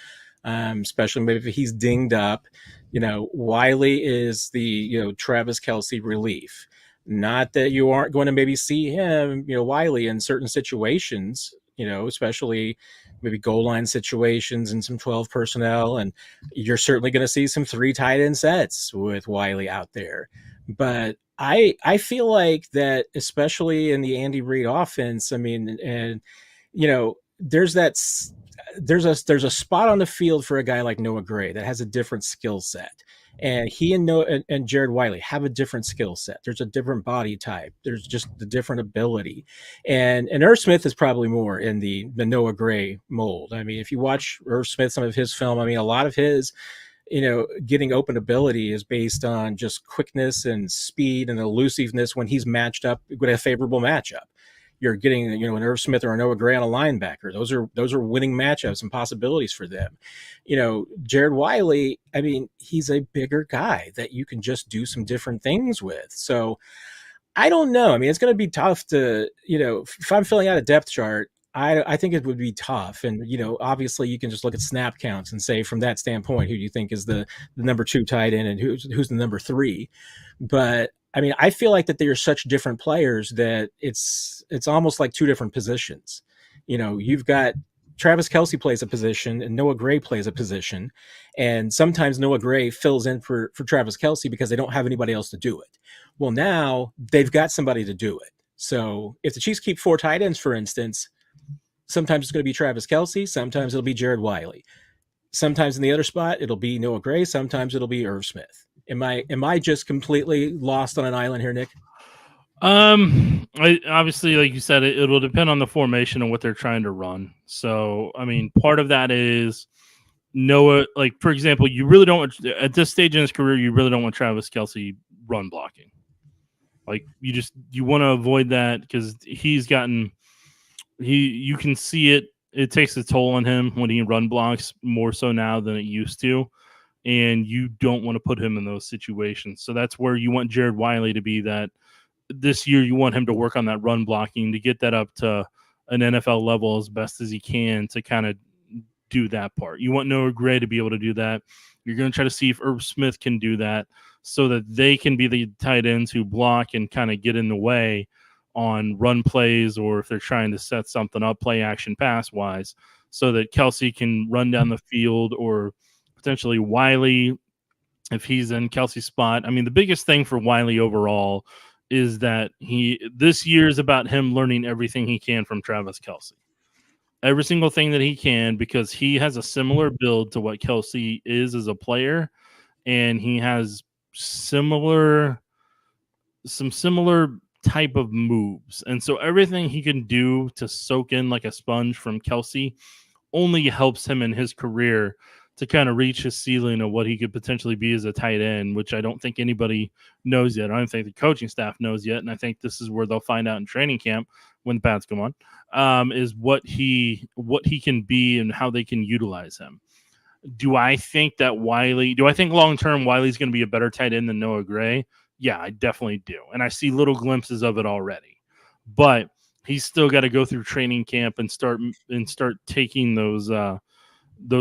especially maybe if he's dinged up. Wiley is the, Travis Kelce relief. Not that you aren't going to maybe see him, Wiley in certain situations, especially maybe goal line situations and some 12 personnel. And you're certainly going to see some 3 tight end sets with Wiley out there. But I feel like that, especially in the Andy Reid offense, I mean, and, there's a spot on the field for a guy like Noah Gray that has a different skill set. And he and Jared Wiley have a different skill set. There's a different body type. There's just the different ability. And Irv Smith is probably more in the Noah Gray mold. I mean, if you watch Irv Smith, some of his film, I mean, a lot of his, getting open ability is based on just quickness and speed and elusiveness when he's matched up with a favorable matchup. You're getting, an Irv Smith or a Noah Gray on a linebacker. Those are winning matchups and possibilities for them. Jared Wiley, I mean, he's a bigger guy that you can just do some different things with. So I don't know. I mean, it's going to be tough to, if I'm filling out a depth chart, I think it would be tough. And, obviously you can just look at snap counts and say from that standpoint, who do you think is the number 2 tight end and who's the number 3. But I mean, I feel like that they are such different players that it's almost like 2 different positions. You've got Travis Kelce plays a position and Noah Gray plays a position. And sometimes Noah Gray fills in for Travis Kelce because they don't have anybody else to do it. Well, now they've got somebody to do it. So if the Chiefs keep 4 tight ends, for instance, sometimes it's going to be Travis Kelce. Sometimes it'll be Jared Wiley. Sometimes in the other spot, it'll be Noah Gray. Sometimes it'll be Irv Smith. Am I just completely lost on an island here, Nick? Obviously, like you said, it will depend on the formation and what they're trying to run. So, I mean, part of that is Noah, like, for example, you really don't want, at this stage in his career, you really don't want Travis Kelce run blocking. Like, you want to avoid that because you can see it. It takes a toll on him when he run blocks more so now than it used to. And you don't want to put him in those situations. So that's where you want Jared Wiley to be, that this year you want him to work on that run blocking to get that up to an NFL level as best as he can to kind of do that part. You want Noah Gray to be able to do that. You're going to try to see if Irv Smith can do that so that they can be the tight ends who block and kind of get in the way on run plays, or if they're trying to set something up play action pass wise, so that Kelce can run down the field, or potentially Wiley if he's in Kelce's spot. I mean, the biggest thing for Wiley overall is that this year is about him learning everything he can from Travis Kelce. Every single thing that he can, because he has a similar build to what Kelce is as a player, and he has some similar type of moves. And so everything he can do to soak in like a sponge from Kelce only helps him in his career to kind of reach his ceiling of what he could potentially be as a tight end, which I don't think anybody knows yet. I don't think the coaching staff knows yet. And I think this is where they'll find out in training camp when the pads come on, is what he can be and how they can utilize him. Do I think long-term Wiley's going to be a better tight end than Noah Gray? Yeah, I definitely do. And I see little glimpses of it already, but he's still got to go through training camp and start taking those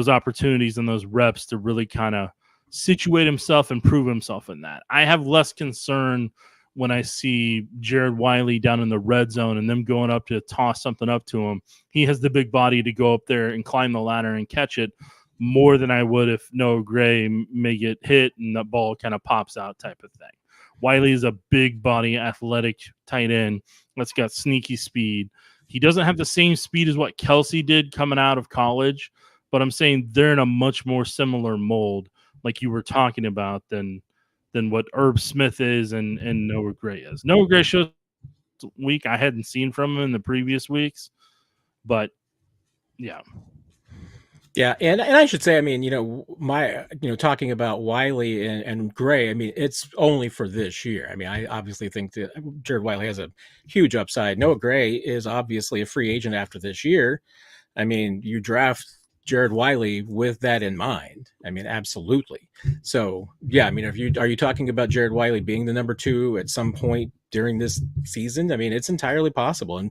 opportunities and those reps to really kind of situate himself and prove himself in that. I have less concern when I see Jared Wiley down in the red zone and them going up to toss something up to him. He has the big body to go up there and climb the ladder and catch it more than I would if Noah Gray may get hit and the ball kind of pops out type of thing. Wiley is a big body, athletic tight end that's got sneaky speed. He doesn't have the same speed as what Kelce did coming out of college, but I'm saying they're in a much more similar mold, like you were talking about, than what Herb Smith is and Noah Gray is. Noah Gray shows week I hadn't seen from him in the previous weeks, but yeah. Yeah, and I should say, I mean, talking about Wiley and Gray, I mean, it's only for this year. I mean, I obviously think that Jared Wiley has a huge upside. Noah Gray is obviously a free agent after this year. I mean, you draft Jared Wiley with that in mind. I mean, absolutely. So, yeah, I mean, are you talking about Jared Wiley being the number 2 at some point during this season? I mean, it's entirely possible.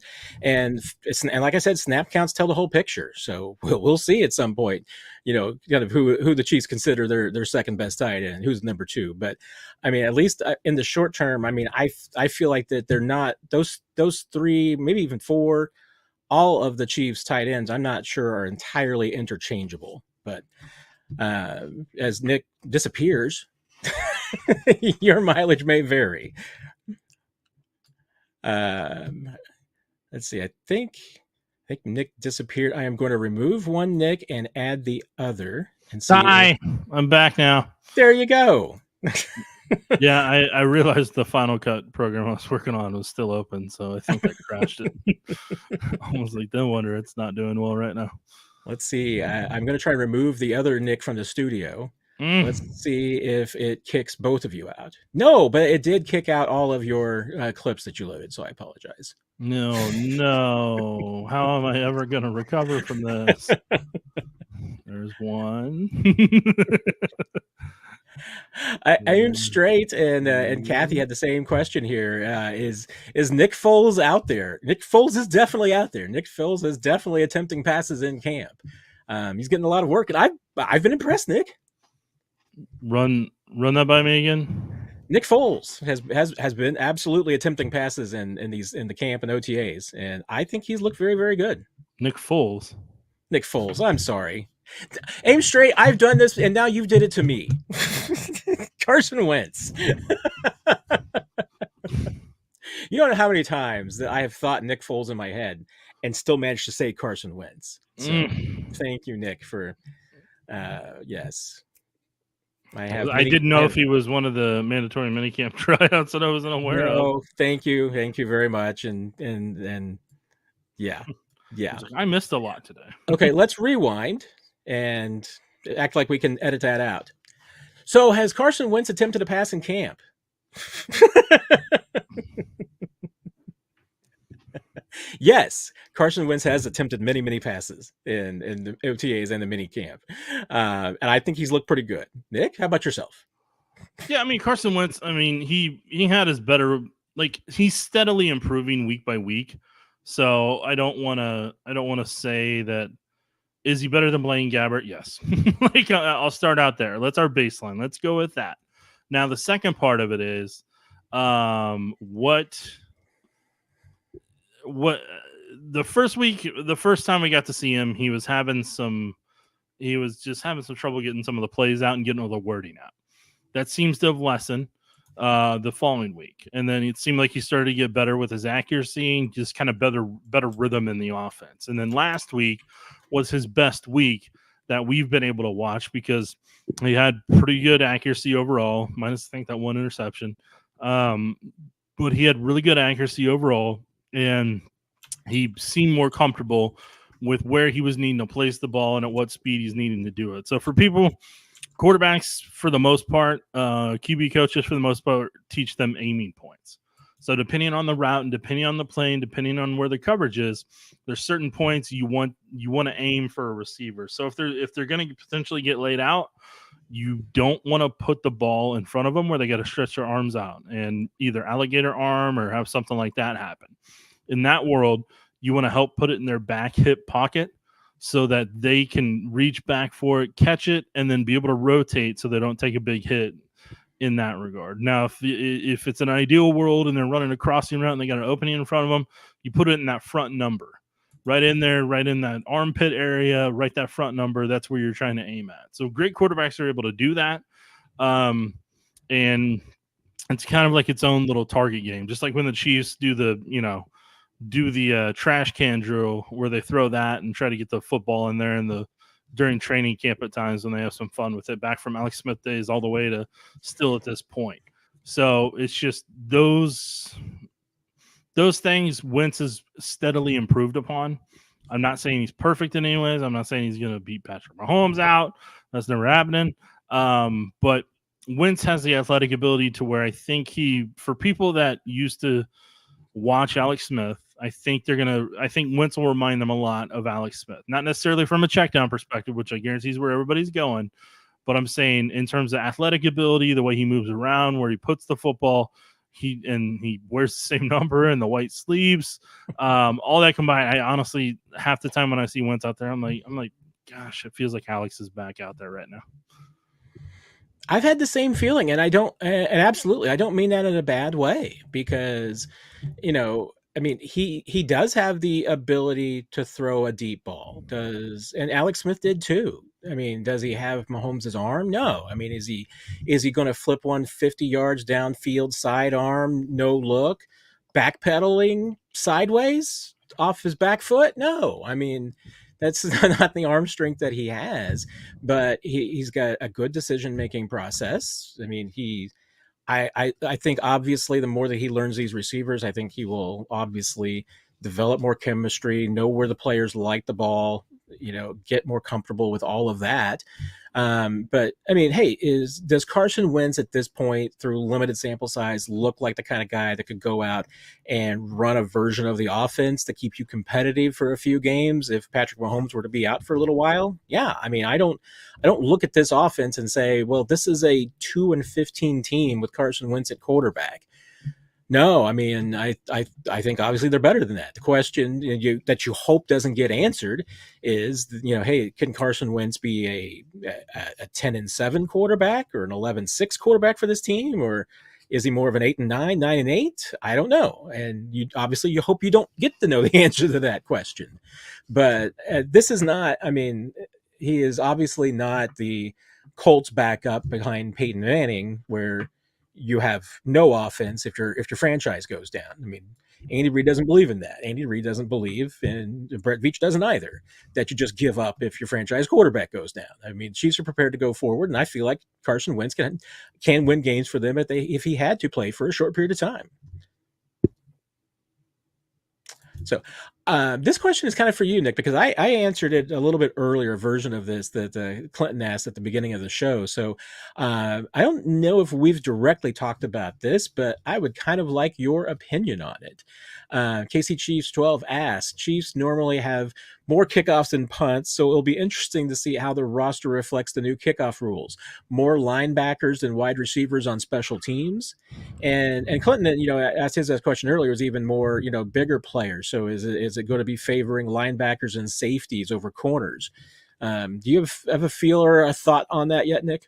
And like I said, snap counts tell the whole picture. So we'll see at some point, kind of who the Chiefs consider their second best tight end, who's number 2. But I mean, at least in the short term, I mean, I feel like that they're not those 3, maybe even 4. All of the Chiefs tight ends, I'm not sure, are entirely interchangeable. But as Nick disappears, your mileage may vary. Let's see. I think Nick disappeared. I am going to remove one Nick and add the other. And see. Hi, I'm back now. There you go. Yeah, I realized the Final Cut program I was working on was still open, so I think I crashed it. I was like, no wonder it's not doing well right now. Let's see. I'm going to try and remove the other Nick from the studio. Let's see if it kicks both of you out. No, but it did kick out all of your clips that you loaded, so I apologize. No. How am I ever going to recover from this? There's one. I am straight, and Kathy had the same question here. Is Nick Foles out there? Nick Foles is definitely out there. Nick Foles is definitely attempting passes in camp. He's getting a lot of work, and I've been impressed. Nick, run that by me again. Nick Foles has been absolutely attempting passes in the camp and OTAs, and I think he's looked very, very good. Nick Foles. I'm sorry. Aim straight. I've done this, and now you did it to me. Carson Wentz. You don't know how many times that I have thought Nick Foles in my head and still managed to say Carson Wentz. So thank you, Nick, for yes. I didn't know if he was one of the mandatory minicamp tryouts that I wasn't aware of. Thank you very much, and yeah. I missed a lot today. Okay, let's rewind and act like we can edit that out. So, has Carson Wentz attempted a pass in camp? Yes, Carson Wentz has attempted many, many passes in the OTAs and the mini camp. And I think he's looked pretty good. Nick, how about yourself? Yeah, I mean, Carson Wentz, I mean, he had his better, like, he's steadily improving week by week. So I don't want to say that, is he better than Blaine Gabbert? Yes. Like, I'll start out there. That's our baseline. Let's go with that. Now, the second part of it is, what the first time we got to see him, he was just having some trouble getting some of the plays out and getting all the wording out. That seems to have lessened the following week. And then it seemed like he started to get better with his accuracy and just kind of better rhythm in the offense. And then last week was his best week that we've been able to watch, because he had pretty good accuracy overall, minus I think that one interception. But he had really good accuracy overall, and he seemed more comfortable with where he was needing to place the ball and at what speed he's needing to do it. So for people, quarterbacks, for the most part, QB coaches, for the most part, teach them aiming points. So depending on the route and depending on the play and depending on where the coverage is, there's certain points you want to aim for a receiver. So if they're going to potentially get laid out, you don't want to put the ball in front of them where they got to stretch their arms out and either alligator arm or have something like that happen. In that world, you want to help put it in their back hip pocket so that they can reach back for it, catch it, and then be able to rotate so they don't take a big hit in that regard. Now, if it's an ideal world and they're running a crossing route and they got an opening in front of them, you put it in that front number. Right in there, right in that armpit area, right that front number, that's where you're trying to aim at. So great quarterbacks are able to do that. And it's kind of like its own little target game. Just like when the Chiefs do do the trash can drill where they throw that and try to get the football in there during training camp at times when they have some fun with it, back from Alex Smith days all the way to still at this point. So it's just those things Wentz has steadily improved upon. I'm not saying he's perfect in any ways. I'm not saying he's going to beat Patrick Mahomes out. That's never happening. But Wentz has the athletic ability to where I think for people that used to watch Alex Smith, I think Wentz will remind them a lot of Alex Smith. Not necessarily from a checkdown perspective, which I guarantee is where everybody's going, but I'm saying in terms of athletic ability, the way he moves around, where he puts the football, he wears the same number and the white sleeves, all that combined. I honestly, half the time when I see Wentz out there, I'm like, gosh, it feels like Alex is back out there right now. I've had the same feeling, and I don't mean that in a bad way, because, I mean, he does have the ability to throw a deep ball, and Alex Smith did too. I mean, does he have Mahomes' arm? No. I mean, is he going to flip 150 yards downfield, sidearm, no look, backpedaling sideways off his back foot? No. I mean, that's not the arm strength that he has, but he's got a good decision-making process. I mean, I think obviously the more that he learns these receivers, I think he will obviously develop more chemistry, know where the players like the ball, get more comfortable with all of that. But I mean, hey, does Carson Wentz at this point, through limited sample size, look like the kind of guy that could go out and run a version of the offense to keep you competitive for a few games if Patrick Mahomes were to be out for a little while? Yeah. I mean, I don't look at this offense and say, well, this is a 2-15 team with Carson Wentz at quarterback. No, I mean, I think obviously they're better than that. The question that you hope doesn't get answered is, hey, can Carson Wentz be a 10-7 quarterback or an 11-6 quarterback for this team, or is he more of an 8-9, 9-8? I don't know. And you hope you don't get to know the answer to that question. But this is not. I mean, he is obviously not the Colts backup behind Peyton Manning, where you have no offense if your franchise goes down. I mean, Andy Reid doesn't believe in that. Andy Reid doesn't believe, and Brett Veach doesn't either, that you just give up if your franchise quarterback goes down. I mean, Chiefs are prepared to go forward, and I feel like Carson Wentz can win games for them if he had to play for a short period of time. So this question is kind of for you, Nick, because I answered it a little bit earlier, version of this that Clinton asked at the beginning of the show. So I don't know if we've directly talked about this, but I would kind of like your opinion on it. KC Chiefs 12 asks, Chiefs normally have more kickoffs than punts, so it'll be interesting to see how the roster reflects the new kickoff rules. More linebackers than wide receivers on special teams. And Clinton, asked his question earlier, was even more, bigger players. So is it going to be favoring linebackers and safeties over corners? Do you have a feel or a thought on that yet, Nick?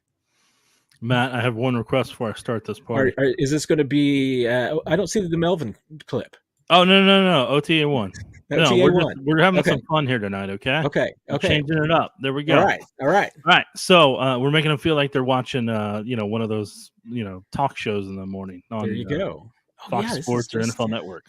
Matt, I have one request before I start this party. Is this going to be? I don't see the Melvin clip. Oh no! OTA 1. No, we're having some fun here tonight. Okay. We're changing it up. There we go. All right. So we're making them feel like they're watching, one of those, talk shows in the morning on there you go. Fox Sports or NFL Network.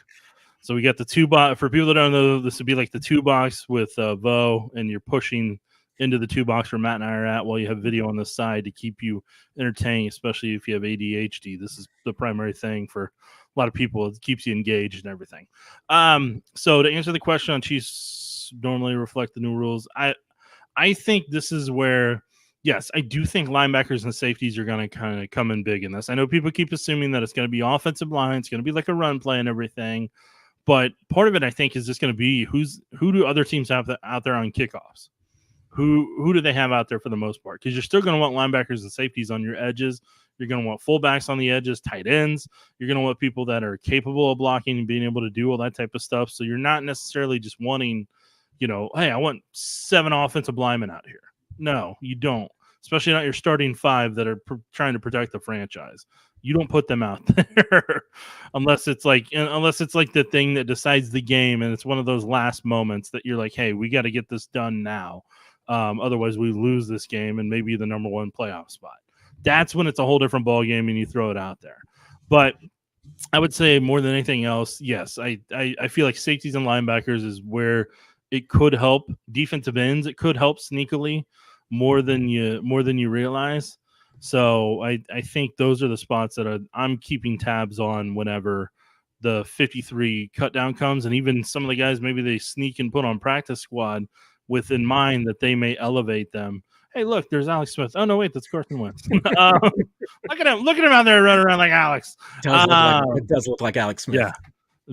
So we got the 2-box. For people that don't know, this would be like the 2-box with Vo, and you're pushing into the 2-box where Matt and I are at while you have video on the side to keep you entertained, especially if you have ADHD. This is the primary thing for a lot of people. It keeps you engaged and everything. So to answer the question on Chiefs normally reflect the new rules, I think this is where, yes, I do think linebackers and safeties are going to kind of come in big in this. I know people keep assuming that it's going to be offensive line, it's going to be like a run play and everything, but part of it I think is just going to be who do other teams have out there on kickoffs? Who do they have out there for the most part? Because you're still going to want linebackers and safeties on your edges. You're going to want fullbacks on the edges, tight ends. You're going to want people that are capable of blocking and being able to do all that type of stuff. So you're not necessarily just wanting, hey, I want 7 offensive linemen out here. No, you don't. Especially not your starting 5 that are trying to protect the franchise. You don't put them out there unless it's like the thing that decides the game, and it's one of those last moments that you're like, hey, we got to get this done now. Otherwise, we lose this game and maybe the number 1 playoff spot. That's when it's a whole different ball game and you throw it out there. But I would say more than anything else, yes. I feel like safeties and linebackers is where it could help. Defensive ends, it could help sneakily more than you realize. So I think those are the spots that I'm keeping tabs on whenever the 53 cut down comes, and even some of the guys maybe they sneak and put on practice squad with in mind that they may elevate them. Hey, look, there's Alex Smith. Oh no, wait, that's Carson Wentz. Look at him! Look at him out there running around like Alex. It does look like Alex Smith. Yeah,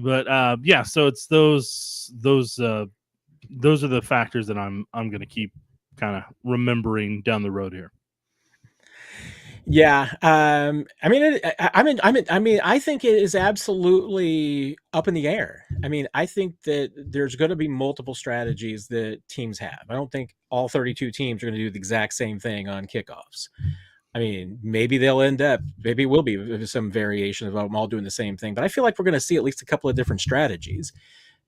but yeah. So it's those are the factors that I'm going to keep kind of remembering down the road here. Yeah, I mean, I think it is absolutely up in the air. I mean, I think that there's going to be multiple strategies that teams have. I don't think all 32 teams are going to do the exact same thing on kickoffs. I mean, maybe maybe it will be some variation of them all doing the same thing, but I feel like we're going to see at least a couple of different strategies.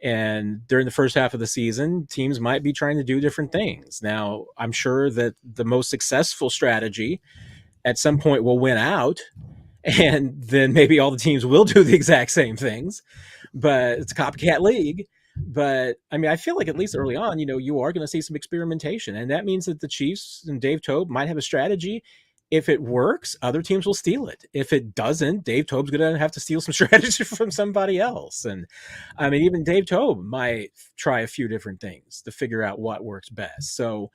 And during the first half of the season, teams might be trying to do different things. Now, I'm sure that the most successful strategy at some point will win out, and then maybe all the teams will do the exact same things, but it's a copycat league. But I mean, I feel like at least early on, you are going to see some experimentation, and that means that the Chiefs and Dave Toub might have a strategy. If it works, other teams will steal it. If it doesn't, Dave Toub's going to have to steal some strategy from somebody else. And I mean, even Dave Toub might try a few different things to figure out what works best. So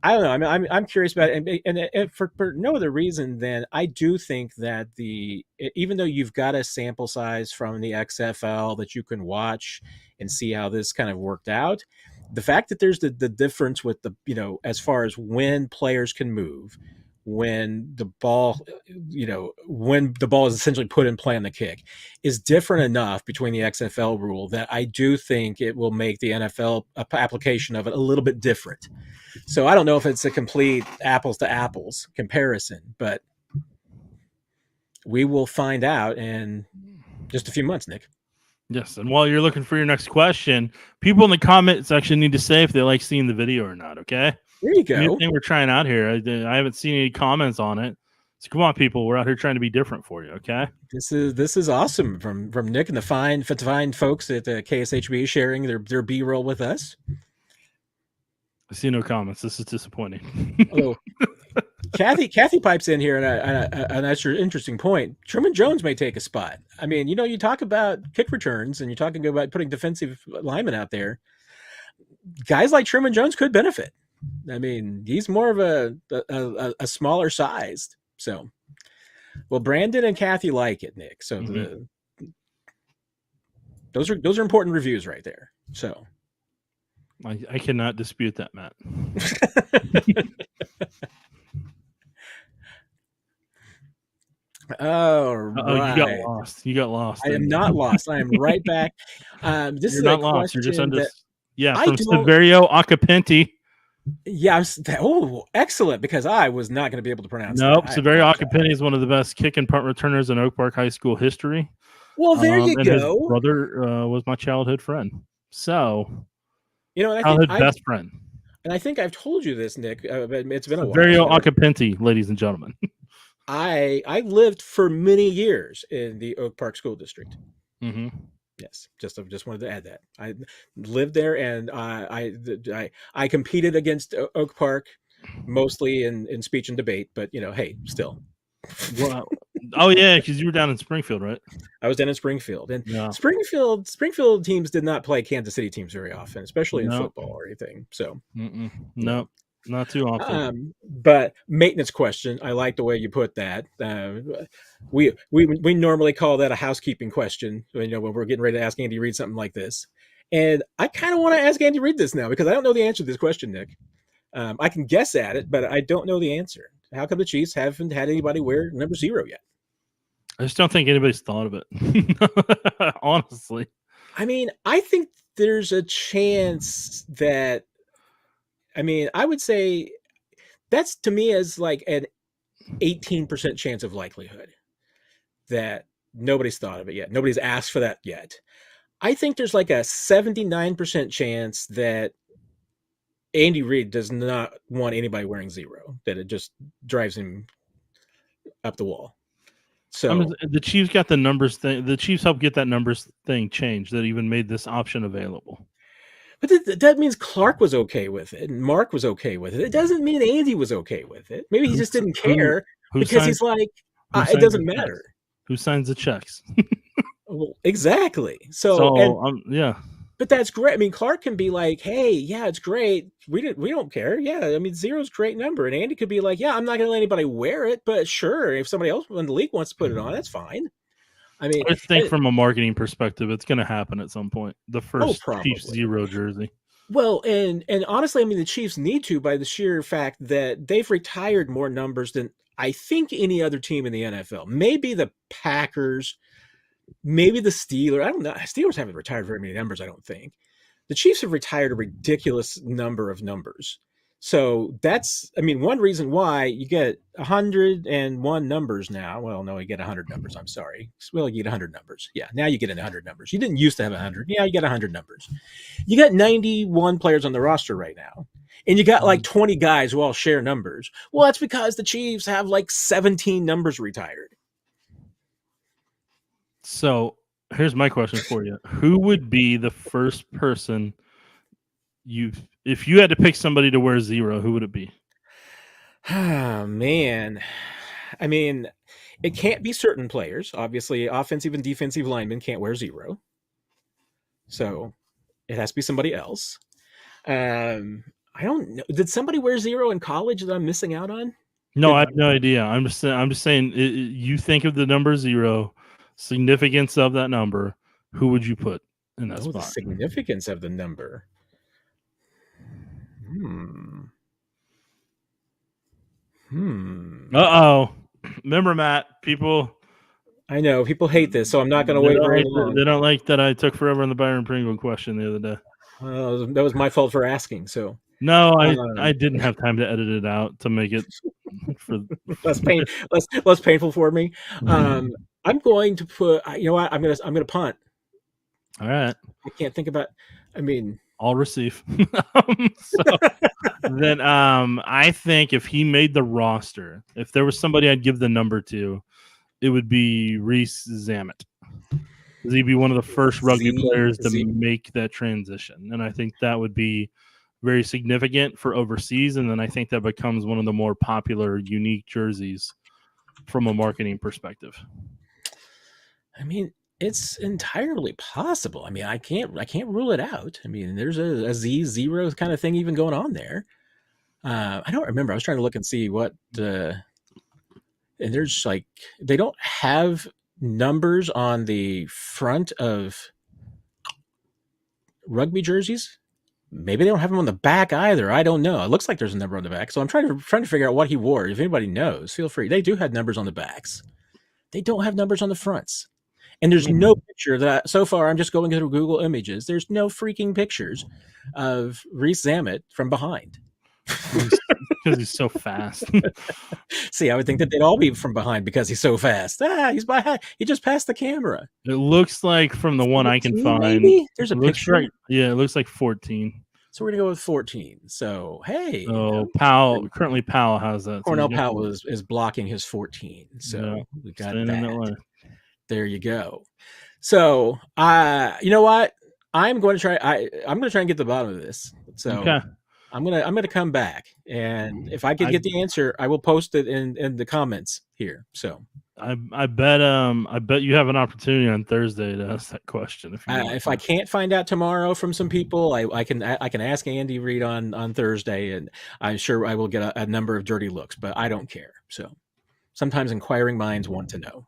I don't know. I mean, I'm curious about it, and for no other reason than I do think that even though you've got a sample size from the XFL that you can watch and see how this kind of worked out, the fact that there's the difference with as far as when players can move, when the ball is essentially put in play on the kick, is different enough between the XFL rule that I do think it will make the NFL application of it a little bit different. So I don't know if it's a complete apples to apples comparison, but we will find out in just a few months, Nick. Yes, and while you're looking for your next question, people in the comment section need to say if they like seeing the video or not, okay? There you go. New thing we're trying out here. I haven't seen any comments on it. So come on, people. We're out here trying to be different for you, okay? This is awesome from Nick and the fine folks at KSHB sharing their B-roll with us. I see no comments. This is disappointing. Although Kathy pipes in here, and that's your interesting point. Truman Jones may take a spot. I mean, you talk about kick returns, and you're talking about putting defensive linemen out there. Guys like Truman Jones could benefit. I mean, he's more of a smaller sized. So, well, Brandon and Kathy like it, Nick. So those are important reviews right there. So I cannot dispute that, Matt. Oh, right. You got lost. I am not lost. I am right back. This is not lost. You're just from Severio Acapenti. Yeah. Excellent, because I was not going to be able to pronounce that. Severio Acapenti is one of the best kick and punt returners in Oak Park High School history. Well, there you go. His brother was my childhood friend. So, best friend. And I think I've told you this, Nick. It's been a while. Severio Acapenti, ladies and gentlemen. I lived for many years in the Oak Park School District. Mm-hmm. Yes, just wanted to add that. I lived there, and I competed against Oak Park, mostly in speech and debate. But hey, still. Wow. Oh yeah, because you were down in Springfield, right? I was down in Springfield, and Springfield teams did not play Kansas City teams very often, especially in football or anything. So no. Not too often. But maintenance question. I like the way you put that. We normally call that a housekeeping question. When we're getting ready to ask Andy Reid something like this, and I kind of want to ask Andy Reid this now because I don't know the answer to this question, Nick. I can guess at it, but I don't know the answer. How come the Chiefs haven't had anybody wear number 0 yet? I just don't think anybody's thought of it. Honestly, I mean, I think there's a chance that. I mean, I would say that's to me as like an 18% chance of likelihood that nobody's thought of it yet. Nobody's asked for that yet. I think there's like a 79% chance that Andy Reid does not want anybody wearing 0, that it just drives him up the wall. So the Chiefs got the numbers thing. The Chiefs helped get that numbers thing changed. That even made this option available. but that means Clark was okay with it and Mark was okay with it. It doesn't mean Andy was okay with it. Maybe he just didn't care because he's like, it doesn't matter. Who signs the checks? Well, exactly. Yeah. But that's great. I mean, Clark can be like, "Hey, yeah, it's great. We don't care. Yeah, I mean, zero's a great number." And Andy could be like, "Yeah, I'm not going to let anybody wear it, but sure, if somebody else in the league wants to put it on, that's fine." I mean, I think from a marketing perspective, it's going to happen at some point. The first Chiefs zero jersey. Well, and honestly, I mean, the Chiefs need to by the sheer fact that they've retired more numbers than I think any other team in the NFL. Maybe the Packers, maybe the Steelers. I don't know. Steelers haven't retired very many numbers, I don't think. The Chiefs have retired a ridiculous number of numbers. So that's, I mean, one reason why you get 101 numbers now. Well, no, you get 100 numbers. I'm sorry. Well, you get 100 numbers. Yeah, now you get 100 numbers. You didn't used to have 100. Yeah, you get 100 numbers. You got 91 players on the roster right now. And you got like 20 guys who all share numbers. Well, that's because the Chiefs have like 17 numbers retired. So here's my question for you. Who would be the first person if you had to pick somebody to wear zero, who would it be? Oh, man. I mean, it can't be certain players. Obviously, offensive and defensive linemen can't wear zero. So it has to be somebody else. I don't know. Did somebody wear zero in college that I'm missing out on? No, I have no idea. I'm just saying you think of the number zero, significance of that number, who would you put in that spot? The significance of the number. Uh-oh. Remember, Matt, people... I know. People hate this, so I'm not going to wait very long. They don't like that I took forever on the Byron Pringle question the other day. That was my fault for asking, so... No, I didn't have time to edit it out to make it less painful for me. I'm going to put... You know what? I'm going to punt. All right. I can't think about... I mean... I'll receive. Then I think if he made the roster, if there was somebody I'd give the number to, it would be Reese Zamet. He'd be one of the first rugby players to make that transition. And I think that would be very significant for overseas. And then I think that becomes one of the more popular, unique jerseys from a marketing perspective. I mean, it's entirely possible. I mean, I can't rule it out. I mean, there's a Z0 kind of thing even going on there. I don't remember. I was trying to look and see what and there's like, they don't have numbers on the front of rugby jerseys. Maybe they don't have them on the back either. I don't know. It looks like there's a number on the back. So I'm trying to figure out what he wore. If anybody knows, feel free. They do have numbers on the backs. They don't have numbers on the fronts. And there's no picture that so far. I'm just going through Google Images. There's no freaking pictures of Reese Zamet from behind. Because he's so fast. See, I would think that they'd all be from behind because he's so fast. He's behind. He just passed the camera. It looks like from the one I can find. Maybe? There's a picture. Right, yeah, it looks like 14. So we're gonna go with 14. So hey, currently Powell has that. Cornell Powell is blocking his 14. So we got that. There you go. So you know what? I'm going to try. I'm going to try and get to the bottom of this. So okay. I'm gonna come back, and if I can get the answer, I will post it in the comments here. So I bet you have an opportunity on Thursday to ask that question. If I can't find out tomorrow from some people, I can ask Andy Reid on Thursday, and I'm sure I will get a number of dirty looks. But I don't care. So sometimes inquiring minds want to know.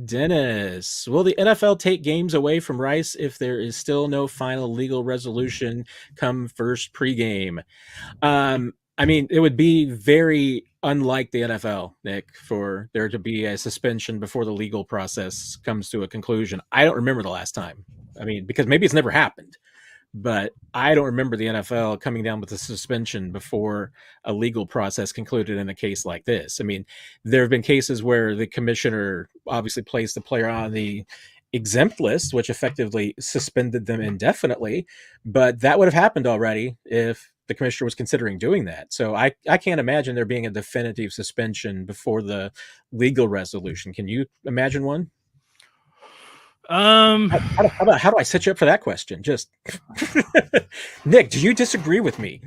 Dennis, will the NFL take games away from Rice if there is still no final legal resolution come first pregame? I mean, it would be very unlike the NFL, Nick, for there to be a suspension before the legal process comes to a conclusion. I don't remember the last time. I mean, because maybe it's never happened. But I don't remember the NFL coming down with a suspension before a legal process concluded in a case like this. I mean, there have been cases where the commissioner obviously placed the player on the exempt list, which effectively suspended them indefinitely. But that would have happened already if the commissioner was considering doing that. So I can't imagine there being a definitive suspension before the legal resolution. Can you imagine one? How do I set you up for that question? Just Nick, do you disagree with me?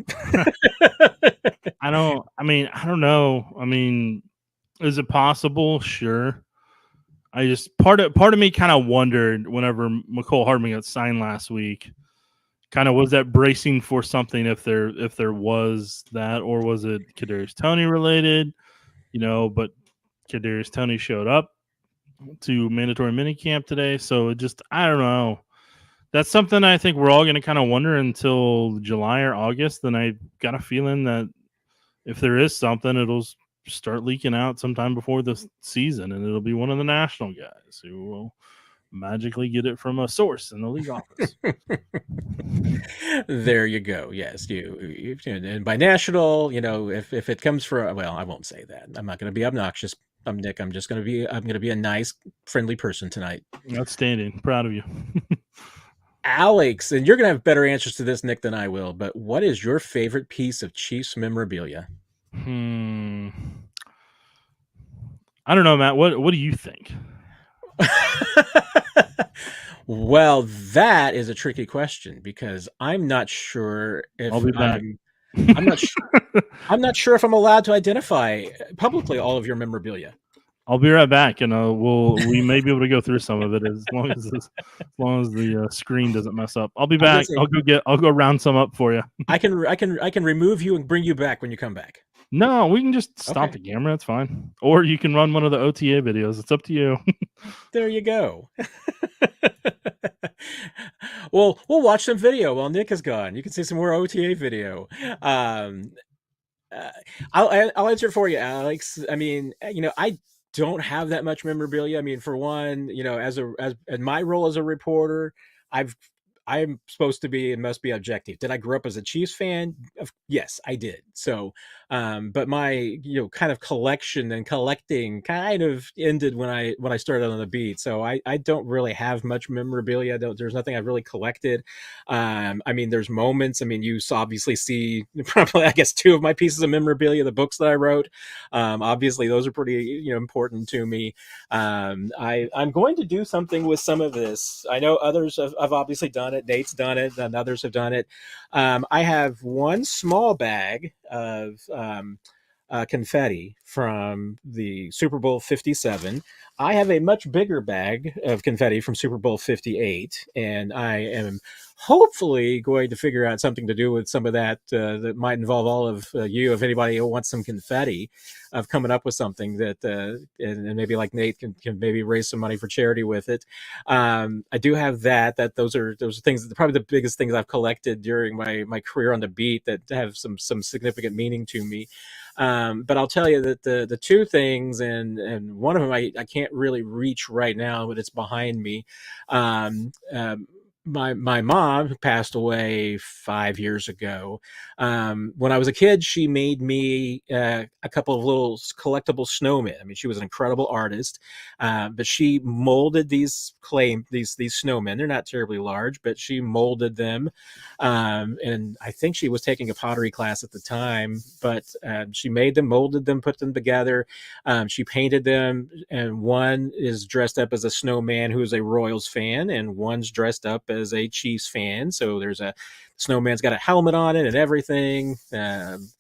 I don't know. I mean, is it possible? Sure. I just part of me kind of wondered whenever McCole Hardman got signed last week. Kind of was that bracing for something if there was that, or was it Kadarius Toney related? But Kadarius Toney showed up to mandatory minicamp today, so I don't know. That's something I think we're all going to kind of wonder until July or August. Then I got a feeling that if there is something, it'll start leaking out sometime before the season, and it'll be one of the national guys who will magically get it from a source in the league office. There you go. Yes, you and by national, if it comes for, well, I won't say that. I'm not going to be obnoxious. I'm Nick. I'm going to be a nice, friendly person tonight. Outstanding. Proud of you. Alex, and you're going to have better answers to this, Nick, than I will, but what is your favorite piece of Chiefs memorabilia? I don't know, Matt. What do you think? Well, that is a tricky question because I'm not sure if I'll be back. I'm not sure if I'm allowed to identify publicly all of your memorabilia. I'll be right back, and we may be able to go through some of it as long as the screen doesn't mess up. I'll be back. I'll go round some up for you. I can remove you and bring you back when you come back. No, we can just stop the camera. That's fine. Or you can run one of the OTA videos. It's up to you. There you go. Well, we'll watch some video while Nick is gone. You can see some more OTA video. I'll answer for you, Alex. I mean, I don't have that much memorabilia. I mean, for one, as in my role as a reporter, I'm supposed to be and must be objective. Did I grow up as a Chiefs fan? Yes, I did. So, but my kind of collection and collecting kind of ended when I started on the beat. So I don't really have much memorabilia. There's nothing I've really collected. I mean, there's moments. I mean, you obviously see probably I guess two of my pieces of memorabilia, the books that I wrote. Obviously, those are pretty important to me. I'm going to do something with some of this. I know others have obviously done it. Nate's done it, and others have done it. I have one small bag of confetti from the Super Bowl 57. I have a much bigger bag of confetti from Super Bowl 58, and I am hopefully going to figure out something to do with some of that that might involve all of you. If anybody wants some confetti, of coming up with something that and maybe like Nate can maybe raise some money for charity with it. I do have that those are things, probably the biggest things I've collected during my career on the beat that have some significant meaning to me. But I'll tell you that the two things, and one of them I can't really reach right now, but it's behind me. My mom, who passed away 5 years ago, when I was a kid, she made me a couple of little collectible snowmen. I mean, she was an incredible artist, but she molded these snowmen. They're not terribly large, but she molded them. And I think she was taking a pottery class at the time, but she made them, molded them, put them together. She painted them, and one is dressed up as a snowman who is a Royals fan, and one's dressed up as a Chiefs fan. So there's a snowman's got a helmet on it and everything.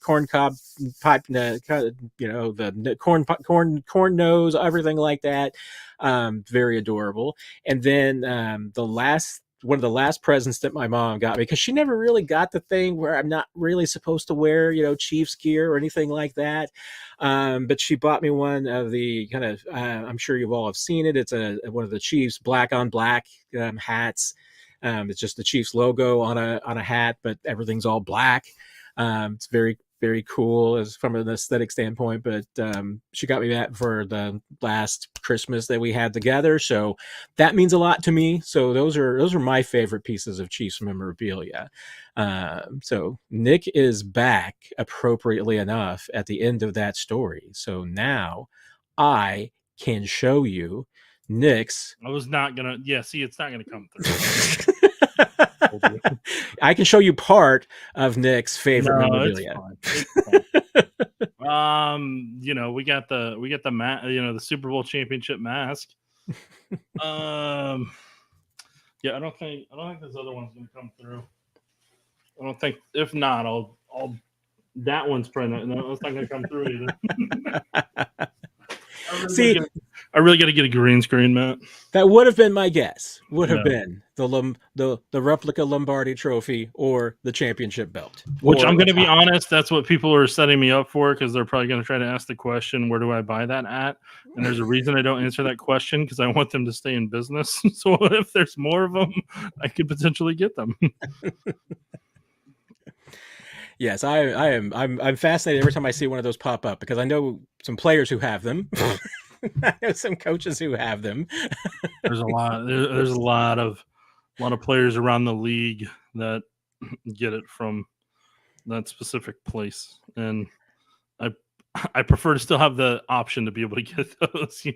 Corn cob pipe, the corn nose, everything like that. Very adorable. And then one of the last presents that my mom got me, because she never really got the thing where I'm not really supposed to wear, Chiefs gear or anything like that. But she bought me one of the kind of, I'm sure you all have seen it. It's one of the Chiefs black on black hats. It's just the Chiefs logo on a hat, but everything's all black. It's very, very cool as from an aesthetic standpoint. But she got me that for the last Christmas that we had together, so that means a lot to me. So those are my favorite pieces of Chiefs memorabilia. So Nick is back, appropriately enough, at the end of that story. So now I can show you Nick's. I was not gonna. Yeah, see, it's not gonna come through. I can show you part of Nick's favorite memorabilia. It's fine. We got the Super Bowl championship mask. Yeah, I don't think this other one's gonna come through. I don't think. If not, I'll. That one's probably not. No, it's not gonna come through either. I really got to get a green screen, Matt. That would have been my guess. Would have been the replica Lombardi trophy or the championship belt. Which I'm going to be honest, that's what people are setting me up for, because they're probably going to try to ask the question, where do I buy that at? And there's a reason I don't answer that question, because I want them to stay in business. So if there's more of them, I could potentially get them. Yes, I'm fascinated every time I see one of those pop up, because I know some players who have them. I know some coaches who have them. There's a lot. There's a lot of players around the league that get it from that specific place, and I prefer to still have the option to be able to get those.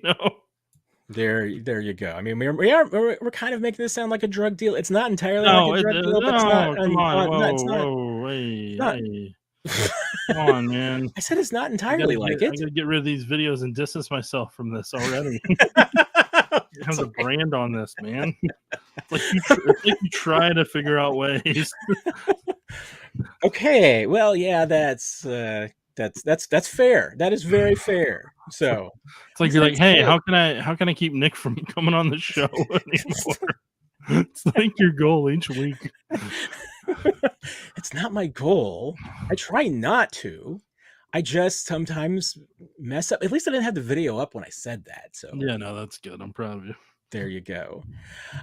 There you go. I mean, we're kind of making this sound like a drug deal. It's not entirely like a drug deal, but it's not. Come on, hey. Come on, man. I said it's not entirely like it. I gotta get rid of these videos and distance myself from this already. You have the brand on this, man. It's like you try to figure out ways. Okay, well, yeah, that's fair. That is very fair. So it's like you're like, hey, how can I keep Nick from coming on the show anymore? It's like your goal each week. It's not my goal. I try not to. I just sometimes mess up. At least I didn't have the video up when I said that. So yeah, no, that's good. I'm proud of you. There you go.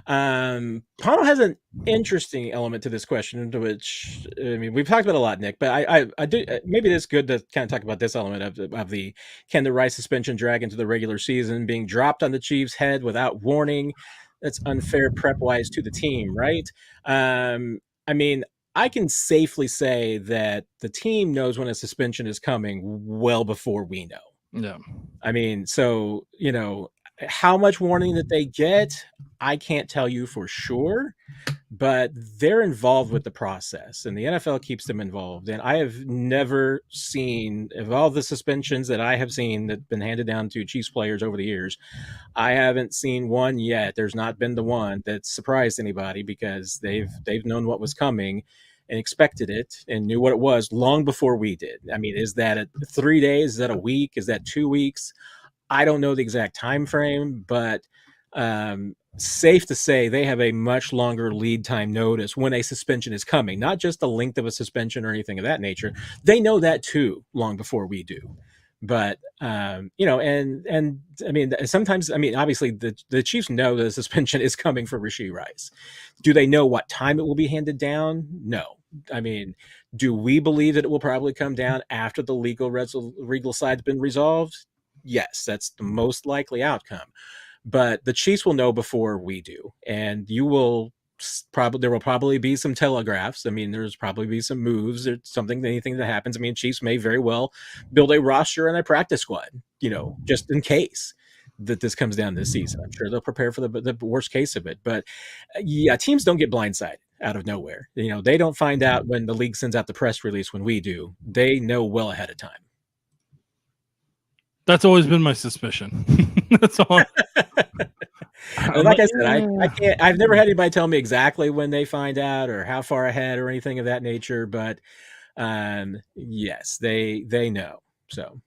Pano has an interesting element to this question, into which, I mean, we've talked about a lot, Nick, but I do, maybe it's good to kind of talk about this element of the can the Rice suspension drag into the regular season, being dropped on the Chiefs' head without warning. That's unfair prep-wise to the team, right? I mean, I can safely say that the team knows when a suspension is coming well before we know. Yeah. I mean, so, how much warning that they get, I can't tell you for sure, but they're involved with the process, and the NFL keeps them involved. And I have never seen, of all the suspensions that I have seen that have been handed down to Chiefs players over the years, I haven't seen one yet. There's not been the one that surprised anybody, because they've known what was coming and expected it and knew what it was long before we did. I mean, is that 3 days? Is that a week? Is that 2 weeks? I don't know the exact time frame, but safe to say they have a much longer lead time notice when a suspension is coming, not just the length of a suspension or anything of that nature. They know that too long before we do. But and I mean, sometimes, I mean, obviously the Chiefs know the suspension is coming for Rashee Rice. Do they know what time it will be handed down? No. I mean, do we believe that it will probably come down after the legal side's been resolved? Yes, that's the most likely outcome. But the Chiefs will know before we do, and there will probably be some telegraphs. I mean, there's probably be some moves or something, anything that happens. I mean, Chiefs may very well build a roster and a practice squad, just in case that this comes down this season. I'm sure they'll prepare for the worst case of it. But yeah, teams don't get blindsided out of nowhere. They don't find out when the league sends out the press release when we do. They know well ahead of time. That's always been my suspicion. That's all. Like I said, I've never had anybody tell me exactly when they find out or how far ahead or anything of that nature. But yes, they know. So,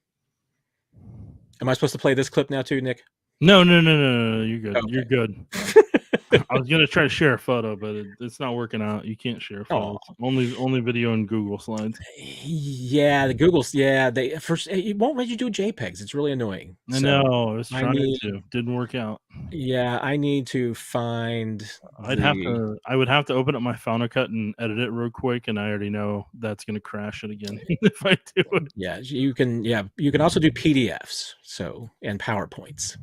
am I supposed to play this clip now too, Nick? No. You're good. Okay. You're good. I was gonna try to share a photo, but it's not working out. You can't share photos. Only video and Google Slides. Yeah, the Google's. Yeah, it won't let you do JPEGs. It's really annoying. I know. I was trying to. Didn't work out. Yeah, I need to find. I would have to open up my Final Cut and edit it real quick, and I already know that's gonna crash it again if I do it. Yeah, you can. Yeah, you can also do PDFs. And PowerPoints.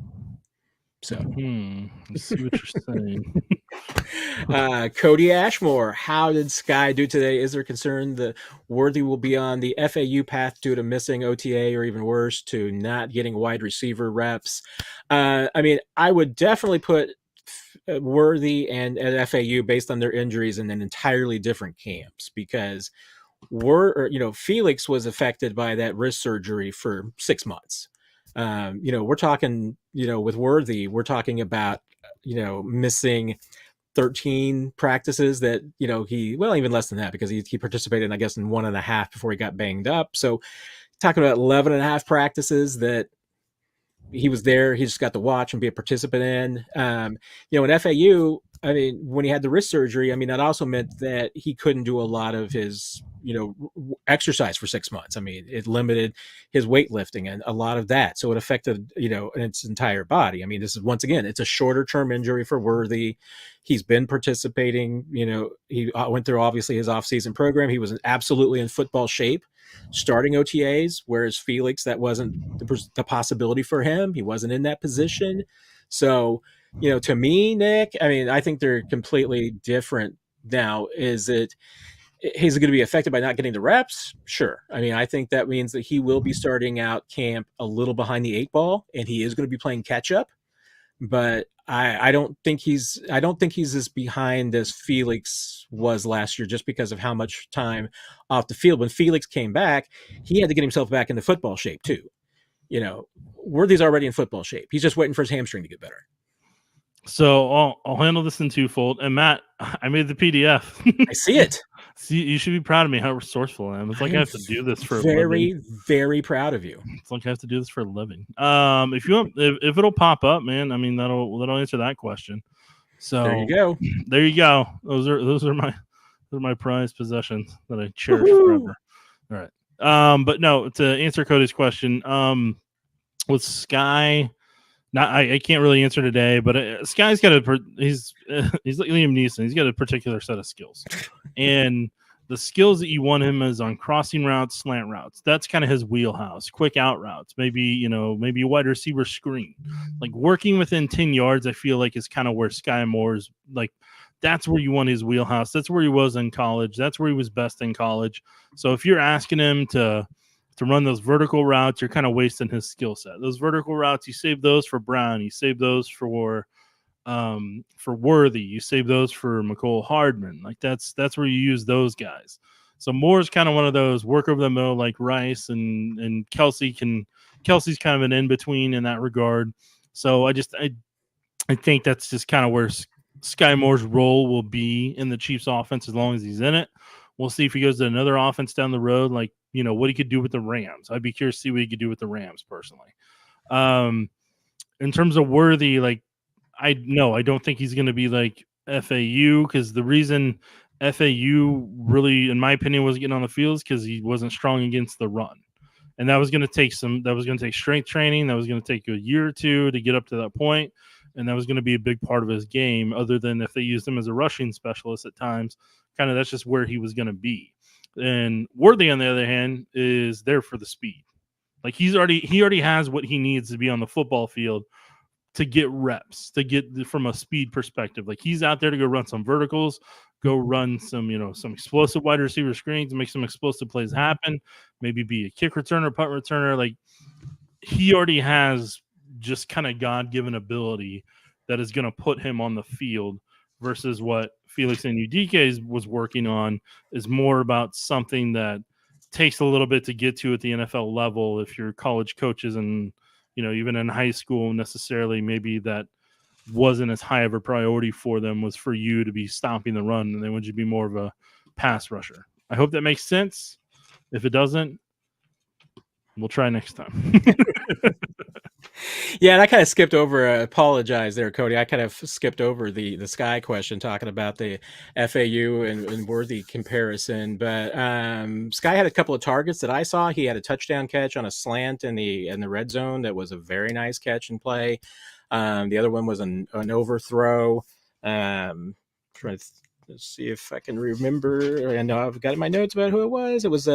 So let's see what you're saying. Cody Ashmore, how did Sky do today? Is there concern that Worthy will be on the FAU path due to missing OTA, or even worse, to not getting wide receiver reps? I mean, I would definitely put Worthy and at FAU based on their injuries in an entirely different camps, because Felix was affected by that wrist surgery for 6 months. We're talking, with Worthy, we're talking about, missing 13 practices that, even less than that, because he participated, I guess, in 1.5 before he got banged up. So talking about 11.5 practices that he was there, he just got to watch and be a participant in. In FAU, I mean, when he had the wrist surgery, I mean, that also meant that he couldn't do a lot of his, exercise for 6 months. I mean, it limited his weightlifting and a lot of that. So it affected, its entire body. I mean, this is, once again, it's a shorter term injury for Worthy. He's been participating, he went through obviously his off-season program. He was absolutely in football shape starting OTAs, whereas Felix, that wasn't the possibility for him. He wasn't in that position. So, to me, Nick, I mean, I think they're completely different now. Is he going to be affected by not getting the reps? Sure. I mean, I think that means that he will be starting out camp a little behind the 8 ball, and he is going to be playing catch up. But I don't think he's as behind as Felix was last year, just because of how much time off the field. When Felix came back, he had to get himself back into football shape too. Worthy's already in football shape. He's just waiting for his hamstring to get better. So I'll handle this in twofold. And Matt, I made the PDF. I see it. See, you should be proud of me how resourceful I am. It's like I have to do this for a living. Very, very proud of you. It's like I have to do this for a living. If you want, if it'll pop up, man, I mean that'll answer that question. So there you go. There you go. Those are my prized possessions that I cherish forever. All right. But no, to answer Cody's question, with Sky. I can't really answer today, but Sky's got he's like Liam Neeson. He's got a particular set of skills, and the skills that you want him is on crossing routes, slant routes. That's kind of his wheelhouse. Quick out routes, maybe a wide receiver screen, like working within 10 yards. I feel like is kind of where Sky Moore's like. That's where you want his wheelhouse. That's where he was in college. That's where he was best in college. So if you're asking him to run those vertical routes, you're kind of wasting his skill set. Those vertical routes, you save those for Brown. You save those for Worthy. You save those for McCole Hardman. Like that's where you use those guys. So Moore's kind of one of those work over the middle like Rice and Kelce's kind of an in between in that regard. So I think that's just kind of where Sky Moore's role will be in the Chiefs offense as long as he's in it. We'll see if he goes to another offense down the road, like, what he could do with the Rams. I'd be curious to see what he could do with the Rams personally. In terms of Worthy, like, I don't think he's going to be like FAU, because the reason FAU really, in my opinion, wasn't getting on the field is because he wasn't strong against the run. And that was going to take strength training. That was going to take a year or two to get up to that point. And that was going to be a big part of his game, other than if they used him as a rushing specialist at times. Kind of that's just where he was going to be. And Worthy, on the other hand, is there for the speed. Like he already has what he needs to be on the football field to get reps, to get from a speed perspective. Like he's out there to go run some verticals, go run some explosive wide receiver screens, make some explosive plays happen, maybe be a kick returner, punt returner. Like he already has just kind of God-given ability that is going to put him on the field, versus what Felix and Udike was working on is more about something that takes a little bit to get to at the NFL level. If you're college coaches and, even in high school necessarily, maybe that wasn't as high of a priority for them, was for you to be stopping the run, and they want you to be more of a pass rusher. I hope that makes sense. If it doesn't, we'll try next time. Yeah, and I kind of skipped over, apologize there, Cody. I kind of skipped over the Sky question, talking about the FAU and Worthy comparison. But Sky had a couple of targets that I saw. He had a touchdown catch on a slant in the red zone that was a very nice catch and play. The other one was an overthrow. Trying to see if I can remember. I know I've got in my notes about who it was. I was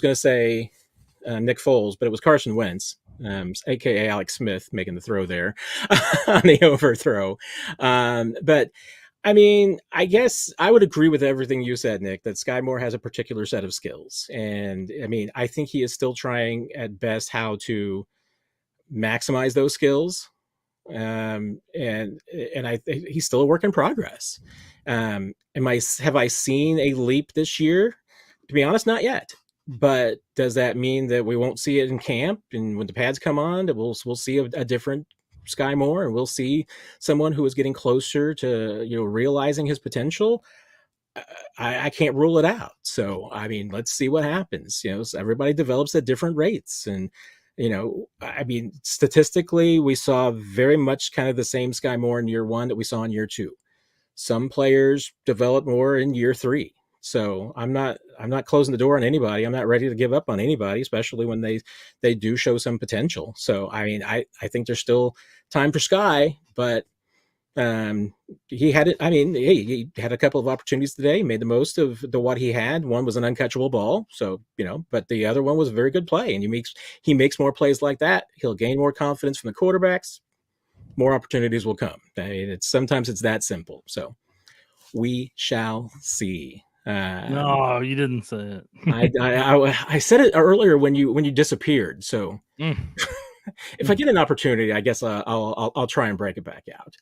going to say Nick Foles, but it was Carson Wentz, a.k.a. Alex Smith, making the throw there on the overthrow. But, I mean, I guess I would agree with everything you said, Nick, that Sky Moore has a particular set of skills. And, I mean, I think he is still trying at best how to maximize those skills. And he's still a work in progress. Have I seen a leap this year? To be honest, not yet. But does that mean that we won't see it in camp? And when the pads come on, that we'll see a different Sky Moore, and we'll see someone who is getting closer to realizing his potential. I can't rule it out. So I mean, let's see what happens. So everybody develops at different rates, and I mean, statistically, we saw very much kind of the same Sky Moore in year 1 that we saw in year 2. Some players develop more in year 3. So I'm not closing the door on anybody. I'm not ready to give up on anybody, especially when they do show some potential. So I mean, I think there's still time for Sky, but he had it. I mean, he had a couple of opportunities today. He made the most of what he had. One was an uncatchable ball, so but the other one was a very good play. And he makes more plays like that. He'll gain more confidence from the quarterbacks. More opportunities will come. I mean, sometimes it's that simple. So we shall see. No, you didn't say it. I said it earlier when you disappeared. So if I get an opportunity, I guess I'll try and break it back out.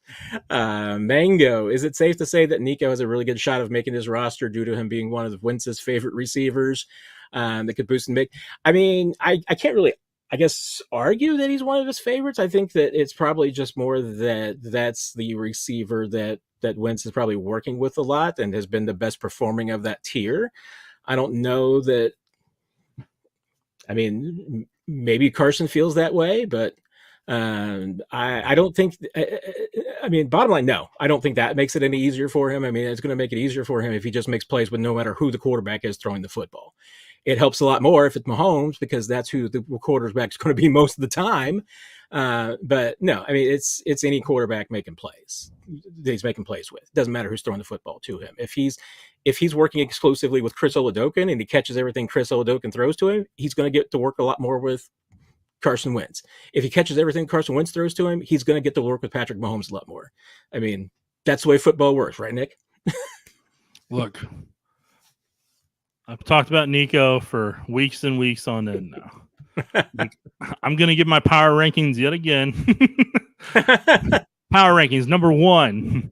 Mango, is it safe to say that Nico has a really good shot of making his roster due to him being one of Wentz's favorite receivers that could boost and make? I mean, I can't really, I guess, argue that he's one of his favorites. I think that it's probably just more that that's the receiver that Wentz is probably working with a lot and has been the best performing of that tier. I don't know that. I mean, maybe Carson feels that way, but I don't think. I mean, bottom line, no, I don't think that makes it any easier for him. I mean, it's going to make it easier for him if he just makes plays with no matter who the quarterback is throwing the football. It helps a lot more if it's Mahomes because that's who the quarterback is going to be most of the time. But no, I mean, it's any quarterback making plays that he's making plays with. It doesn't matter who's throwing the football to him. If he's working exclusively with Chris Oladokun and he catches everything Chris Oladokun throws to him, he's going to get to work a lot more with Carson Wentz. If he catches everything Carson Wentz throws to him, he's going to get to work with Patrick Mahomes a lot more. I mean, that's the way football works, right, Nick? Look, I've talked about Nico for weeks and weeks on end now. I'm going to give my power rankings yet again. Power rankings, number 1,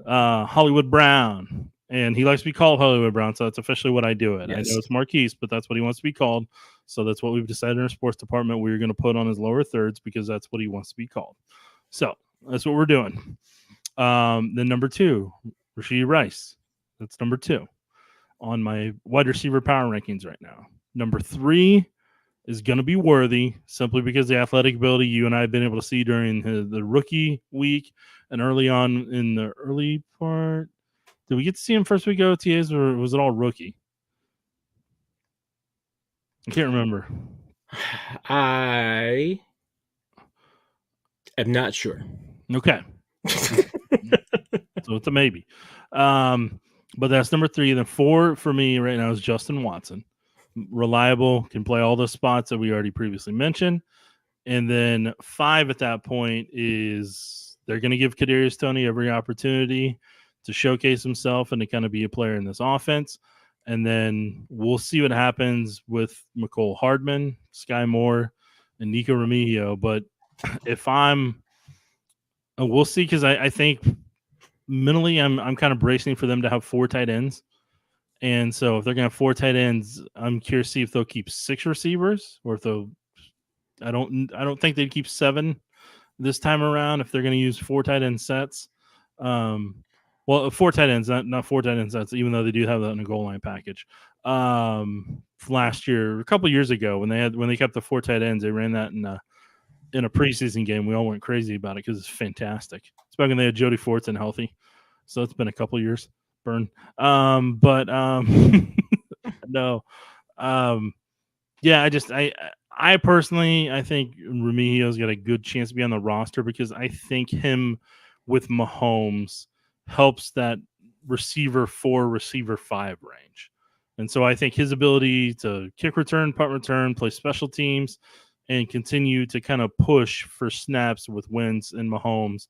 Hollywood Brown. And he likes to be called Hollywood Brown, so that's officially what I do it. Yes. I know it's Marquise, but that's what he wants to be called. So that's what we've decided in our sports department. We're going to put on his lower thirds because that's what he wants to be called. So that's what we're doing. Then number 2, Rashee Rice. That's number 2 on my wide receiver power rankings right now. Number 3 is going to be Worthy, simply because the athletic ability you and I have been able to see during the rookie week and early on in the early part. Did we get to see him first week OTAs, or was it all rookie? I can't remember. I am not sure. Okay. So it's a maybe. But that's number 3. Then 4 for me right now is Justin Watson. Reliable, can play all the spots that we already previously mentioned. And then 5 at that point is they're going to give Kadarius Toney every opportunity to showcase himself and to kind of be a player in this offense. And then we'll see what happens with McCole Hardman, Sky Moore, and Nico Remigio. But if we'll see, because I think mentally I'm kind of bracing for them to have 4 tight ends. And so if they're going to have 4 tight ends, I'm curious to see if they'll keep 6 receivers or if they'll – I don't think they'd keep 7 this time around if they're going to use 4 tight end sets. Well, 4 tight ends, not 4 tight end sets, even though they do have that in a goal line package. Last year, a couple years ago, when they kept the 4 tight ends, they ran that in a preseason game. We all went crazy about it because it's fantastic. It's back when they had Jody Fortson healthy. So it's been a couple years. Burn. No. Yeah, I personally, I think Remigio's got a good chance to be on the roster because I think him with Mahomes helps that receiver 4, receiver 5 range. And so I think his ability to kick return, punt return, play special teams, and continue to kind of push for snaps with Wentz and Mahomes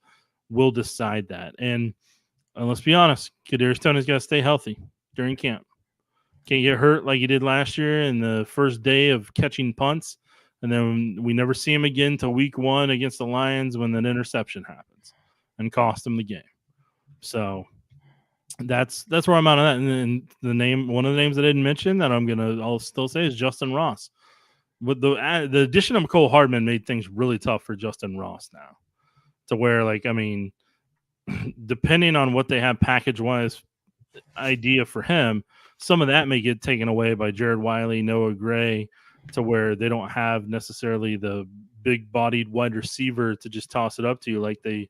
will decide that. And let's be honest, Kadarius Toney's got to stay healthy during camp. Can't get hurt like he did last year in the first day of catching punts And then we never see him again till week 1 against the Lions when an interception happens and cost him the game. So that's where I'm at on that. And then one of the names that I didn't mention that I'll still say is Justin Ross. With the addition of Mecole Hardman made things really tough for Justin Ross now, to where, like, I mean, depending on what they have package wise idea for him, some of that may get taken away by Jared Wiley, Noah Gray, to where they don't have necessarily the big bodied wide receiver to just toss it up to you like they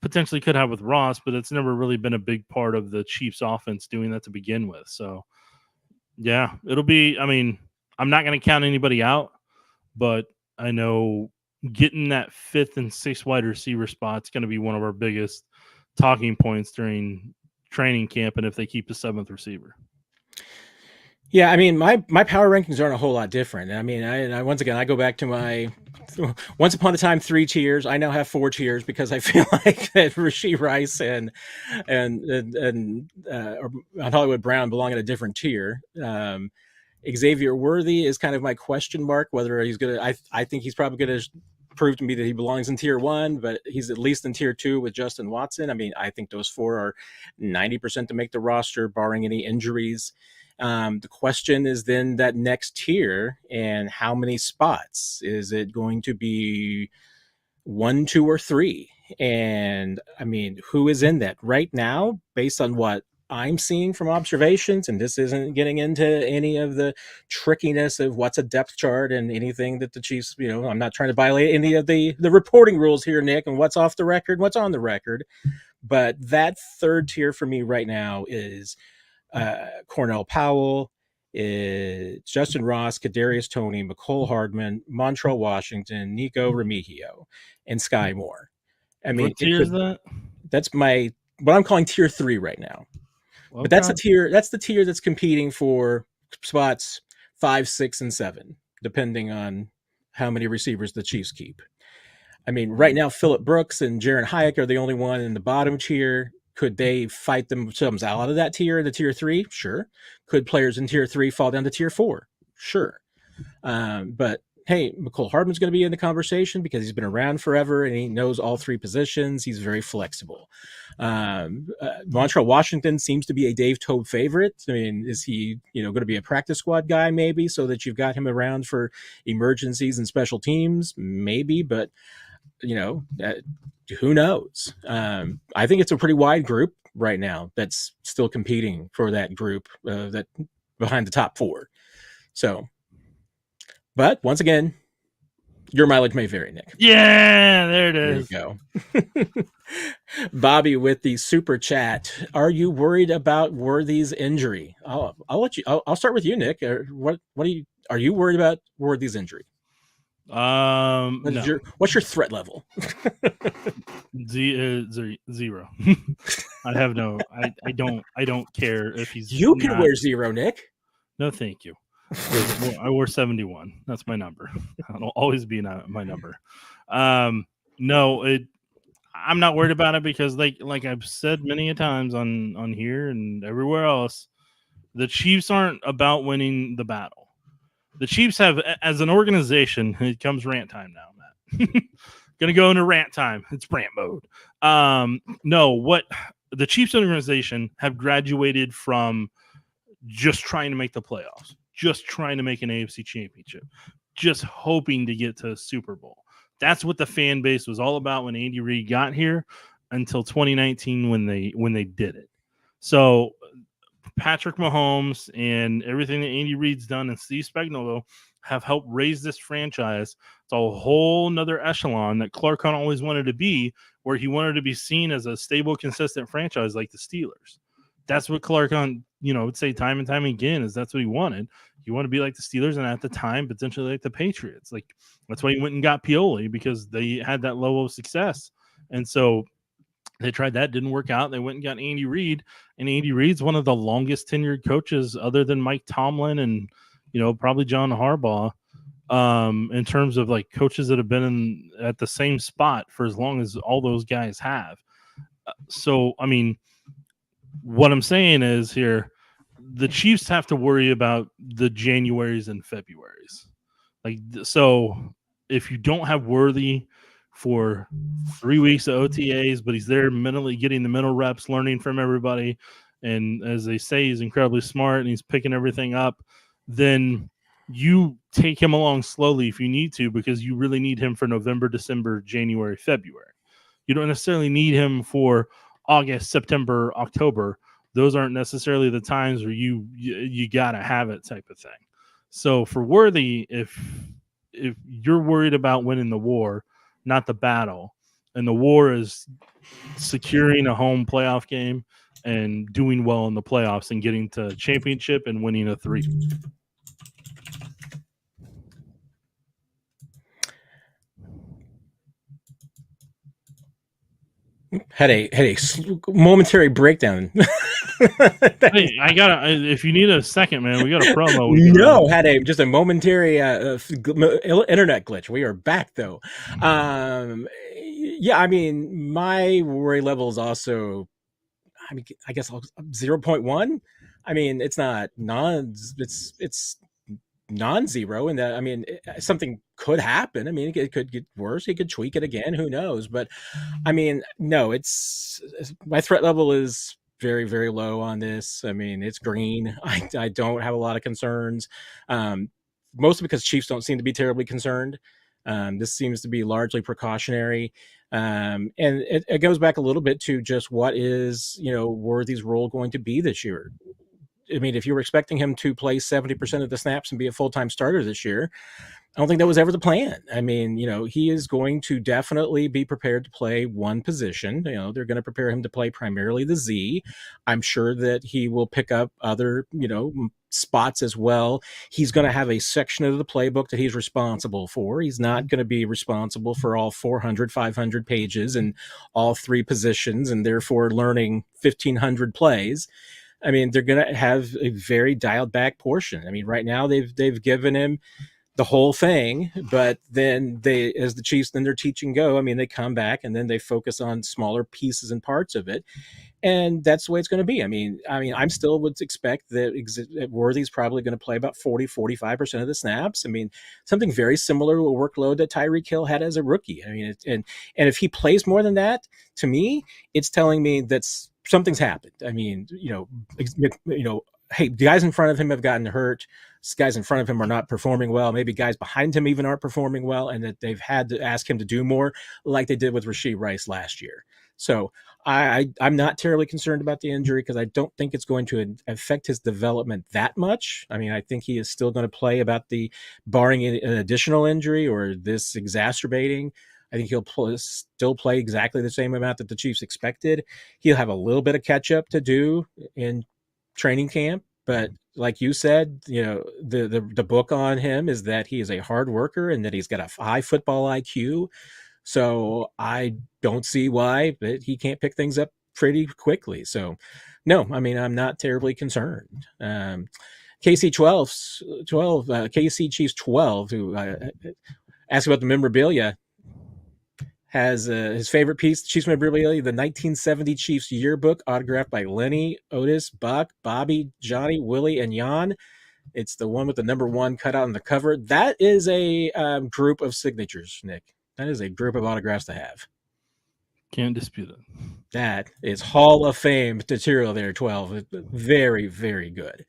potentially could have with Ross, but it's never really been a big part of the Chiefs offense doing that to begin with. So yeah, it'll be, I mean, I'm not going to count anybody out, but I know getting that 5th and 6th wide receiver spot is going to be one of our biggest talking points during training camp, and if they keep the 7th receiver. Yeah, I mean, my power rankings aren't a whole lot different. I mean, I once again, I go back to my once upon a time 3 tiers. I now have 4 tiers because I feel like that Rashee Rice and Hollywood Brown belong in a different tier. Xavier Worthy is kind of my question mark, whether he's going to, I think he's probably going to prove to me that he belongs in tier 1, but he's at least in tier 2 with Justin Watson. I mean, I think those 4 are 90% to make the roster, barring any injuries. The question is then that next tier, and how many spots? Is it going to be 1, 2, or 3? And I mean, who is in that right now, based on what I'm seeing from observations? And this isn't getting into any of the trickiness of what's a depth chart and anything that the Chiefs, I'm not trying to violate any of the reporting rules here, Nick, and what's off the record, what's on the record. But that 3rd tier for me right now is Cornell Powell, Justin Ross, Kadarius Toney, Mecole Hardman, Montrell Washington, Nico Remigio, and Sky Moore. I mean, what tier is that? That's what I'm calling tier 3 right now. Okay. But that's the tier that's competing for spots 5, 6, and 7, depending on how many receivers the Chiefs keep. I mean, right now, Phillip Brooks and Jaron Hyatt are the only one in the bottom tier. Could they fight themselves out of that tier, the tier 3? Sure. Could players in tier 3 fall down to tier 4? Sure. But hey, Mecole Hardman's going to be in the conversation because he's been around forever and he knows all 3 positions. He's very flexible. Montrell Washington seems to be a Dave Toub favorite. I mean, is he, going to be a practice squad guy maybe so that you've got him around for emergencies and special teams? Maybe, but who knows? I think it's a pretty wide group right now that's still competing for that group that behind the top 4. So, but once again, your mileage may vary, Nick. Yeah, there it is. There you go. Bobby with the super chat. Are you worried about Worthy's injury? I'll let you. I'll start with you, Nick. Are you worried about Worthy's injury? No. What's your threat level? 0. I have no. I don't care if he's. You can wear 0, Nick. No, thank you. I wore 71. That's my number. It'll always be my number. No, I'm not worried about it because, like I've said many a times on here and everywhere else, the Chiefs aren't about winning the battle. The Chiefs have, as an organization, it comes rant time now, Matt. Going to go into rant time. It's rant mode. What the Chiefs organization have graduated from just trying to make the playoffs, just trying to make an AFC championship, just hoping to get to a Super Bowl. That's what the fan base was all about when Andy Reid got here until 2019 when they did it. So Patrick Mahomes and everything that Andy Reid's done and Steve Spagnuolo have helped raise this franchise to a whole nother echelon that Clark Hunt always wanted to be, where he wanted to be seen as a stable, consistent franchise like the Steelers. That's what Clark Hunt, would say time and time again, is that's what he wanted. He wanted to be like the Steelers and at the time, potentially like the Patriots. Like, that's why he went and got Pioli, because they had that level of success. And so they tried that, didn't work out. They went and got Andy Reid, and Andy Reid's one of the longest tenured coaches other than Mike Tomlin and, probably John Harbaugh, in terms of like coaches that have been at the same spot for as long as all those guys have. So, I mean, what I'm saying is here, the Chiefs have to worry about the Januaries and Februaries. Like, so if you don't have Worthy for 3 weeks of OTAs, but he's there mentally getting the mental reps, learning from everybody, and as they say, he's incredibly smart and he's picking everything up, then you take him along slowly if you need to, because you really need him for November, December, January, February. You don't necessarily need him for August, September, October. Those aren't necessarily the times where you gotta have it, type of thing. So for Worthy, if you're worried about winning the war, not the battle, and the war is securing a home playoff game and doing well in the playoffs and getting to championship and winning a 3. Had a momentary breakdown. Hey, I gotta. If you need a second, man, we got a promo. No, had just a momentary internet glitch. We are back though. Yeah, I mean, my worry level is also, I mean, I guess 0.1. I mean, it's not it's non-zero, and that, I mean, something could happen. I mean, it could get worse. He could tweak it again. Who knows? But I mean, no, it's my threat level is very, very low on this. I mean, it's green. I don't have a lot of concerns, mostly because Chiefs don't seem to be terribly concerned. This seems to be largely precautionary. And it goes back a little bit to just what is, Worthy's role going to be this year. I mean, if you were expecting him to play 70% of the snaps and be a full-time starter this year, I don't think that was ever the plan. I mean, he is going to definitely be prepared to play one position. They're going to prepare him to play primarily the Z. I'm sure that he will pick up other, spots as well. He's going to have a section of the playbook that he's responsible for. He's not going to be responsible for all 400, 500 pages and all 3 positions, and therefore learning 1,500 plays. I mean, they're going to have a very dialed back portion. I mean, right now they've given him the whole thing, but then as the Chiefs, then their teaching go, I mean, they come back and then they focus on smaller pieces and parts of it. And that's the way it's going to be. I mean, I'm still would expect that Worthy's probably going to play about 40-45% of the snaps. I mean, something very similar to a workload that Tyreek Hill had as a rookie. I mean, and if he plays more than that, to me, it's telling me that something's happened. I mean, hey, guys in front of him have gotten hurt. Guys in front of him are not performing well. Maybe guys behind him even aren't performing well, and that they've had to ask him to do more, like they did with Rashee Rice last year. So I'm not terribly concerned about the injury, because I don't think it's going to affect his development that much. I mean, I think he is still going to play barring an additional injury or this exacerbating. I think he'll still play exactly the same amount that the Chiefs expected. He'll have a little bit of catch up to do in training camp, but like you said, the book on him is that he is a hard worker and that he's got a high football IQ. So I don't see why he can't pick things up pretty quickly. So no, I mean, I'm not terribly concerned. KC Chiefs 12, who asked about the memorabilia, has his favorite piece, Chiefs memorabilia, the 1970 Chiefs yearbook, autographed by Lenny, Otis, Buck, Bobby, Johnny, Willie, and Jan. It's the one with the number 1 cut out on the cover. That is a group of signatures, Nick. That is a group of autographs to have. Can't dispute it. That is Hall of Fame material there, 12. Very, very good.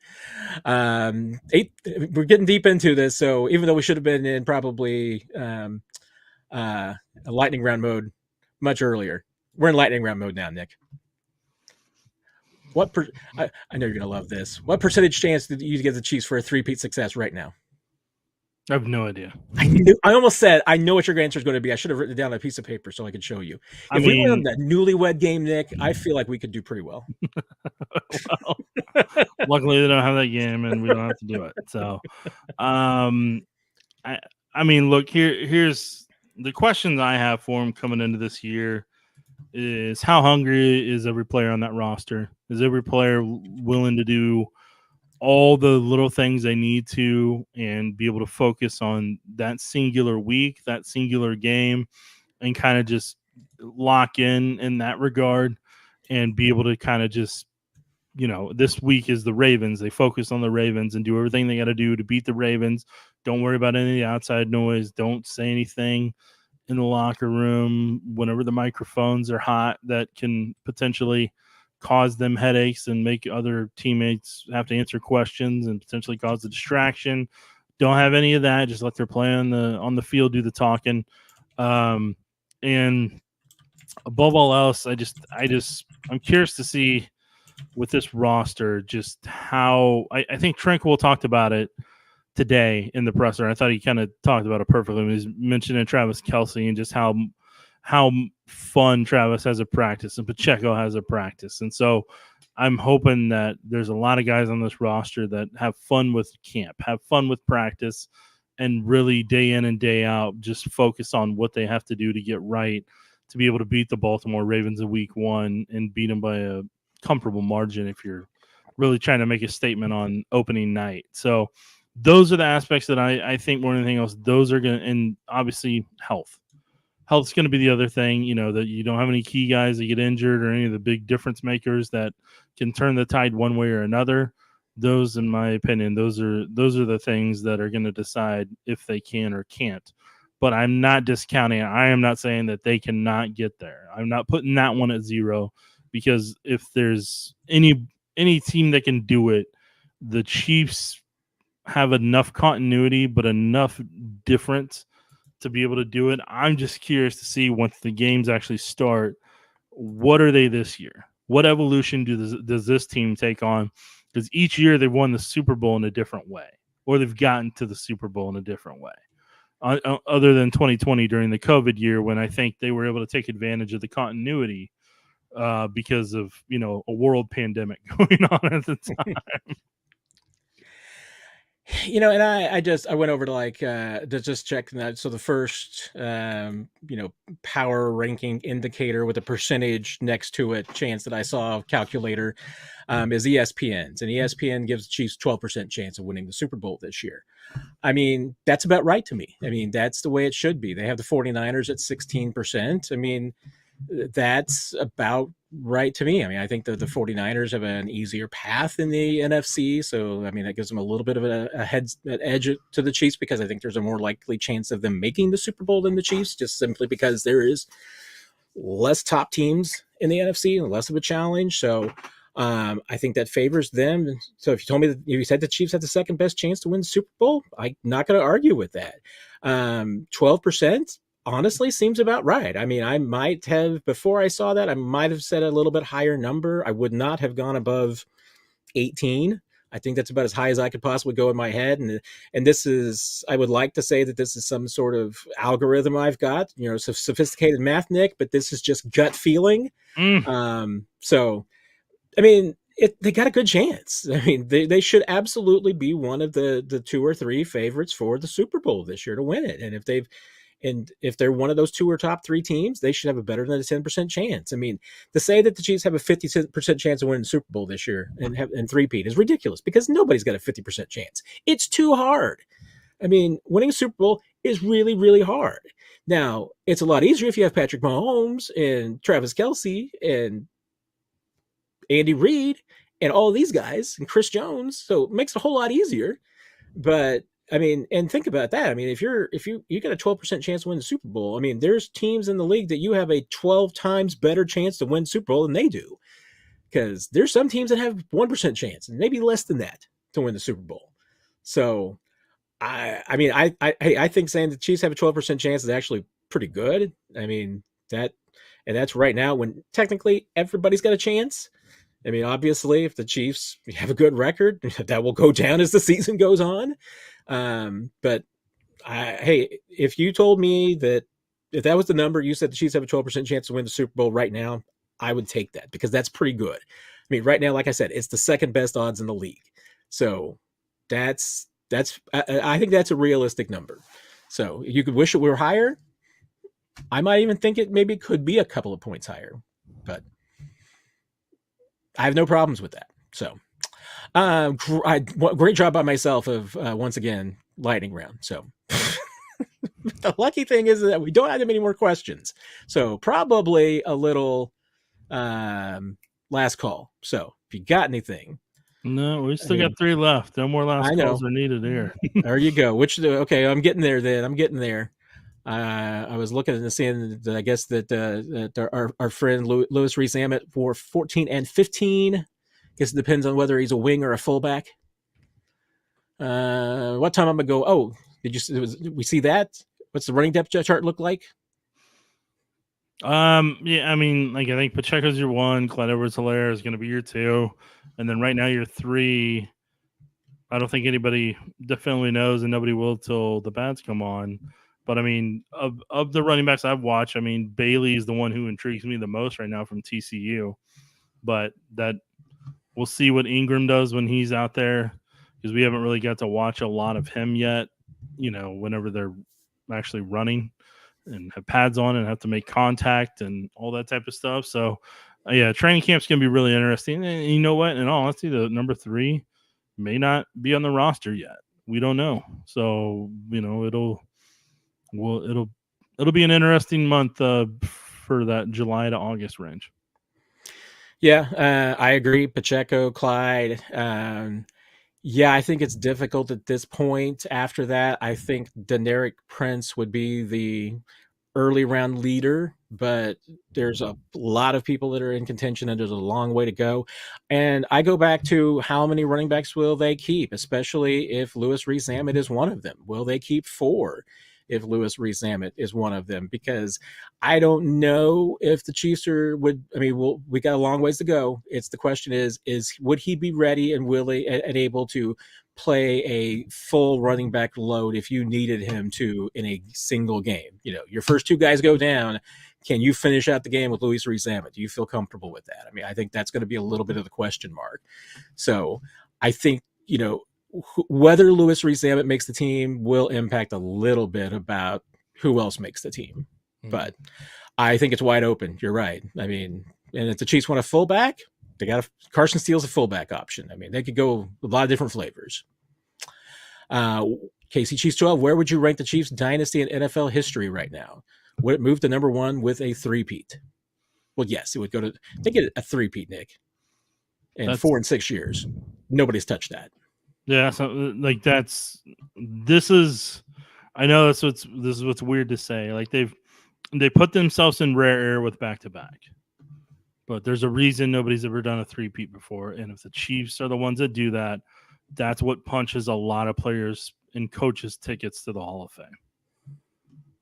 8, we're getting deep into this, so even though we should have been in probably a lightning round mode much earlier, we're in lightning round mode now, Nick. I know you're going to love this. What percentage chance did you give the Chiefs for a 3-peat success right now? I have no idea. I almost said, I know what your answer is going to be. I should have written it down on a piece of paper so I could show you. If we were on that newlywed game, Nick, I feel like we could do pretty well. Well, luckily they don't have that game and we don't have to do it. So, I mean, look, here's the questions I have for him coming into this year is, how hungry is every player on that roster? Is every player willing to do all the little things they need to and be able to focus on that singular week, that singular game, and kind of just lock in that regard and be able to kind of just, this week is the Ravens. They focus on the Ravens and do everything they got to do to beat the Ravens, Don't worry about any of the outside noise. Don't say anything in the locker room whenever the microphones are hot that can potentially cause them headaches and make other teammates have to answer questions and potentially cause a distraction. Don't have any of that. Just let their play on the field do the talking. And above all else, I'm curious to see with this roster just how I think Tranquill talked about it today in the presser. I thought he kind of talked about it perfectly when he's mentioning Travis Kelce and just how fun Travis has a practice and Pacheco has a practice. And so I'm hoping that there's a lot of guys on this roster that have fun with camp, have fun with practice, and really day in and day out just focus on what they have to do to get right to be able to beat the Baltimore Ravens in week 1 and beat them by a comfortable margin if you're really trying to make a statement on opening night. So those are the aspects that I think more than anything else, those are going to, and obviously health. Health's going to be the other thing, that you don't have any key guys that get injured or any of the big difference makers that can turn the tide one way or another. Those, in my opinion, those are the things that are going to decide if they can or can't. But I'm not discounting it. I am not saying that they cannot get there. I'm not putting that one at 0 because if there's any team that can do it, the Chiefs have enough continuity but enough difference to be able to do it. I'm just curious to see once the games actually start, what are they this year? What evolution does this team take on? Because each year they've won the Super Bowl in a different way, or they've gotten to the Super Bowl in a different way. Other than 2020 during the COVID year, when I think they were able to take advantage of the continuity because of a world pandemic going on at the time. And I went over to to just check that. So the first power ranking indicator with a percentage next to it, chance that I saw calculator, is ESPN's, and ESPN gives the Chiefs 12% chance of winning the Super Bowl this year. I mean, that's about right to me. I mean, that's the way it should be. They have the 49ers at 16%. I mean, that's about right to me. I mean, I think that the 49ers have an easier path in the NFC. So, I mean, that gives them a little bit of an edge to the Chiefs because I think there's a more likely chance of them making the Super Bowl than the Chiefs, just simply because there is less top teams in the NFC and less of a challenge. So, I think that favors them. So if you told me that you said the Chiefs had the second best chance to win the Super Bowl, I'm not going to argue with that. 12%. Honestly seems about right. I mean, I might have, before I saw that, I might have said a little bit higher number. I would not have gone above 18. I think that's about as high as I could possibly go in my head. And this is, I would like to say that this is some sort of algorithm I've got, sophisticated math, Nick, but this is just gut feeling. So, I mean, they got a good chance. I mean, they should absolutely be one of the 2 or 3 favorites for the Super Bowl this year to win it. And if they're one of those 2 or top 3 teams, they should have a better than a 10% chance. I mean, to say that the Chiefs have a 50% chance of winning the Super Bowl this year and three-peat is ridiculous because nobody's got a 50% chance. It's too hard. I mean, winning a Super Bowl is really, really hard. Now, it's a lot easier if you have Patrick Mahomes and Travis Kelce and Andy Reid and all these guys and Chris Jones. So it makes it a whole lot easier. But I mean, and think about that. I mean, if you got a 12% chance to win the Super Bowl, I mean, there's teams in the league that you have a 12 times better chance to win Super Bowl than they do. Because there's some teams that have 1% chance, and maybe less than that, to win the Super Bowl. So I think saying the Chiefs have a 12% chance is actually pretty good. I mean, that's right now when technically everybody's got a chance. I mean, obviously, if the Chiefs have a good record, that will go down as the season goes on. But hey, if you told me that if that was the number, you said the Chiefs have a 12% chance to win the Super Bowl right now, I would take that because that's pretty good. I mean, right now, like I said, it's the second best odds in the league. So I think that's a realistic number. So you could wish it were higher. I might even think it maybe could be a couple of points higher, but I have no problems with that. So great job by myself of once again lightning round. So the lucky thing is that we don't have that many more questions. So probably a little last call. So if you got anything, No, we still got 3 left. No more last calls are needed here. There you go. Okay, I'm getting there then. I'm getting there. I was looking and seeing that I guess that our friend Lewis Rees-Zammit for 14 and 15. I guess it depends on whether he's a wing or a fullback. What time I'm gonna go? Oh, we see that? What's the running depth chart look like? Yeah, I mean, like I think Pacheco's your 1, Clyde Edwards-Helaire is going to be your 2, and then right now your 3. I don't think anybody definitely knows, and nobody will till the bats come on. But I mean, of the running backs I've watched, I mean, Bailey is the one who intrigues me the most right now from TCU. But that we'll see what Ingram does when he's out there, because we haven't really got to watch a lot of him yet. You know, whenever they're actually running and have pads on and have to make contact and all that type of stuff. So, yeah, training camp's going to be really interesting. And you know what? In all honesty, the number 3 may not be on the roster yet. We don't know. So, you know, it'll be an interesting month for that July to August range. Yeah, I agree. Pacheco, Clyde. Yeah, I think it's difficult at this point. After that, I think Derrick Prince would be the early round leader, but there's a lot of people that are in contention and there's a long way to go. And I go back to how many running backs will they keep, especially if Lewis Rees-Zammit is one of them? Will they keep 4 if Lewis Rees-Zammit is one of them? Because I don't know if the Chiefs we got a long ways to go. It's the question is would he be ready and willing and able to play a full running back load if you needed him to in a single game? You know, your first 2 guys go down. Can you finish out the game with Lewis Rees-Zammit? Do you feel comfortable with that? I mean, I think that's going to be a little bit of the question mark. So I think, you know, whether Lewis Rees-Zammit makes the team will impact a little bit about who else makes the team. But I think it's wide open. You're right. I mean, and if the Chiefs want a fullback, they got Carson Steele's a fullback option. I mean, they could go a lot of different flavors. KC Chiefs 12, where would you rank the Chiefs dynasty in NFL history right now? Would it move to number 1 with a 3-peat? Well, yes, it would go to, they get a 3-peat, Nick. In 4 and 6 years. Nobody's touched that. Yeah, so like this is what's weird to say. Like they put themselves in rare air with back-to-back. But there's a reason nobody's ever done a 3-peat before. And if the Chiefs are the ones that do that, that's what punches a lot of players and coaches tickets to the Hall of Fame.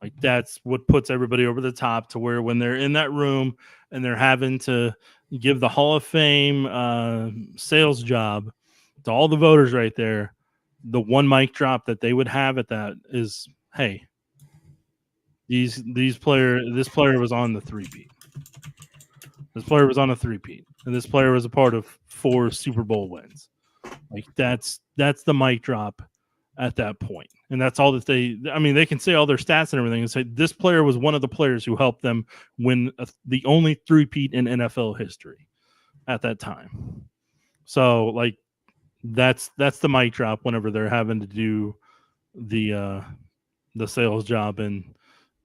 Like that's what puts everybody over the top to where when they're in that room and they're having to give the Hall of Fame sales job to all the voters right there, the one mic drop that they would have at that is, hey, this player was on the 3-peat. This player was on a 3-peat, and this player was a part of 4 Super Bowl wins. Like that's the mic drop at that point. And that's all that they can say all their stats and everything and say this player was one of the players who helped them win the only 3-peat in NFL history at that time. So like that's the mic drop whenever they're having to do the sales job in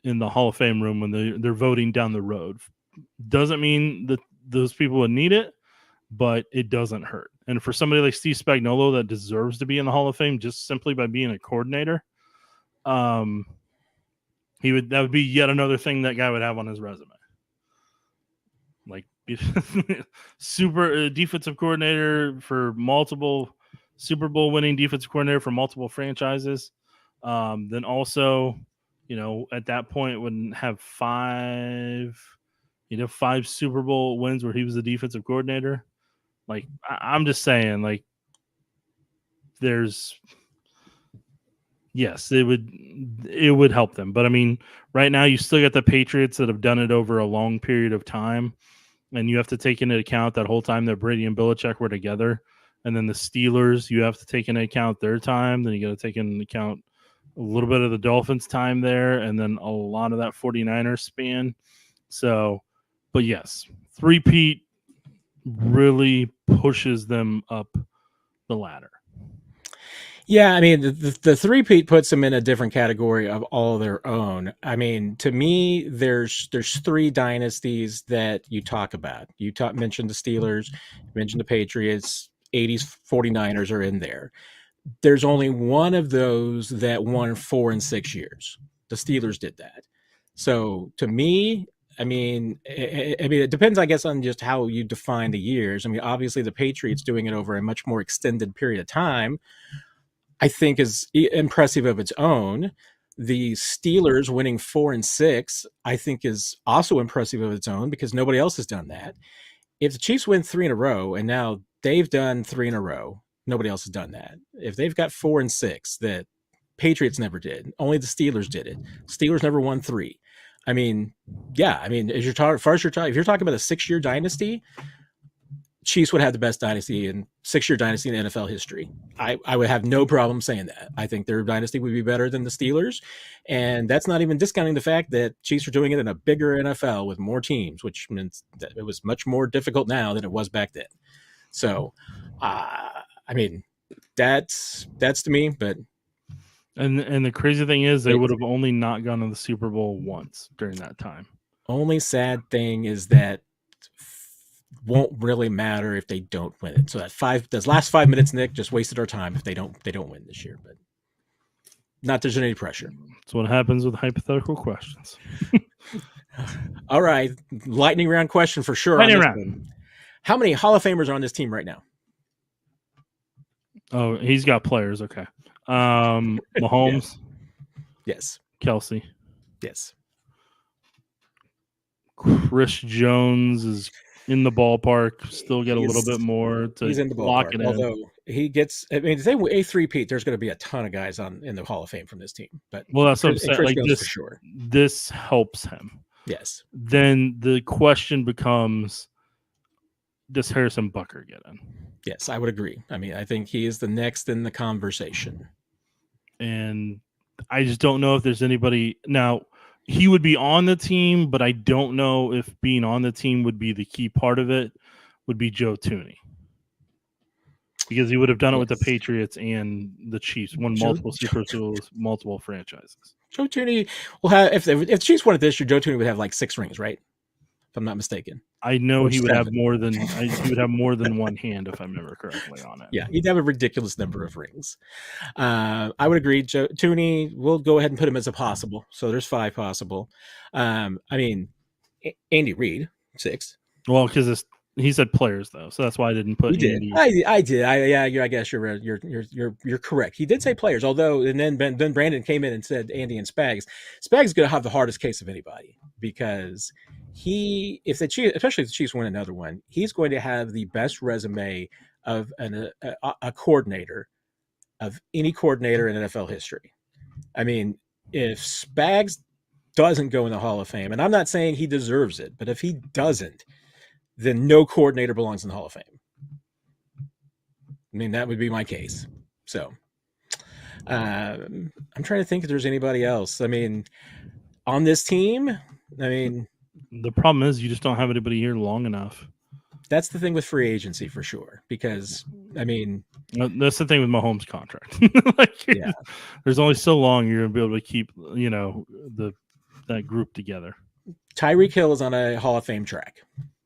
the Hall of Fame room when they're voting down the road. Doesn't mean that those people would need it, but it doesn't hurt. And for somebody like Steve Spagnuolo that deserves to be in the Hall of Fame just simply by being a coordinator, that would be yet another thing that guy would have on his resume. Like super defensive coordinator for multiple Super Bowl winning defensive coordinator for multiple franchises. Then also, at that point wouldn't have 5 Super Bowl wins where he was the defensive coordinator. Like, I'm just saying, like, yes, it would help them. But I mean, right now you still got the Patriots that have done it over a long period of time. And you have to take into account that whole time that Brady and Belichick were together. And then the Steelers, you have to take into account their time. Then you got to take into account a little bit of the Dolphins' time there. And then a lot of that 49ers span. So, but yes, 3-peat really pushes them up the ladder. Yeah, I mean, the 3-peat puts them in a different category of all their own. I mean, to me, there's 3 dynasties that you talk about. You mentioned the Steelers, you mentioned the Patriots. 80s 49ers are in there. There's only one of those that won 4 and 6 years. The Steelers did that. So to me, I mean, it depends, I guess, on just how you define the years. I mean, obviously, the Patriots doing it over a much more extended period of time, I think, is impressive of its own. The Steelers winning 4 and 6, I think, is also impressive of its own because nobody else has done that. If the Chiefs win 3 in a row, and now they've done 3 in a row, nobody else has done that. If they've got 4 and 6, that Patriots never did, only the Steelers did it. Steelers never won 3. I mean, yeah. I mean, if you're talking about a 6-year dynasty, Chiefs would have the best dynasty in 6-year dynasty in NFL history. I would have no problem saying that. I think their dynasty would be better than the Steelers, and that's not even discounting the fact that Chiefs are doing it in a bigger NFL with more teams, which means that it was much more difficult now than it was back then. So, I mean, that's to me. But and the crazy thing is, they would have only not gone to the Super Bowl once during that time. Only sad thing is that won't really matter if they don't win it. So those last 5 minutes, Nick, just wasted our time if they don't win this year. But not there's any pressure. That's what happens with hypothetical questions. All right, lightning round question for sure. Lightning round. How many Hall of Famers are on this team right now? Oh, he's got players. Okay. Mahomes. Yes. Kelce. Yes. Chris Jones is in the ballpark. Still get a little bit more to he's in the ballpark, lock it in. Although he gets, I mean, if they a three-peat, there's going to be a ton of guys in the Hall of Fame from this team. But that's what I'm saying. Like this, for sure. This helps him. Yes. Then the question becomes, does Harrison Butker get in? Yes, I would agree. I mean, I think he is the next in the conversation. And I just don't know if there's anybody now. He would be on the team, but I don't know if being on the team would be the key part of it. Would be Joe Thuney, because he would have done it with the Patriots and the Chiefs, won multiple Super Bowls, multiple franchises. Joe Thuney will have, if the Chiefs won it this year, Joe Thuney would have like 6 rings, right? If I'm not mistaken. I know he would have more than he would have more than one hand, if I remember correctly on it. Yeah, he'd have a ridiculous number of rings. I would agree. Joe Thuney, we'll go ahead and put him as a possible. So there's 5 possible. I mean, Andy Reid, 6. Well, because he said players though, so that's why I didn't put. Andy. I did. I guess you're correct. He did say players, although and then Brandon came in and said Andy and Spags. Spags is going to have the hardest case of anybody because if the Chiefs, especially if the Chiefs win another one, he's going to have the best resume of a coordinator of any coordinator in NFL history. I mean, if Spags doesn't go in the Hall of Fame, and I'm not saying he deserves it, but if he doesn't, then no coordinator belongs in the Hall of Fame. I mean, that would be my case. So I'm trying to think if there's anybody else. I mean, on this team, I mean, the problem is you just don't have anybody here long enough. That's the thing with free agency for sure. Because, I mean, that's the thing with Mahomes' contract. Yeah, there's only so long you're going to be able to keep, that group together. Tyreek Hill is on a Hall of Fame track.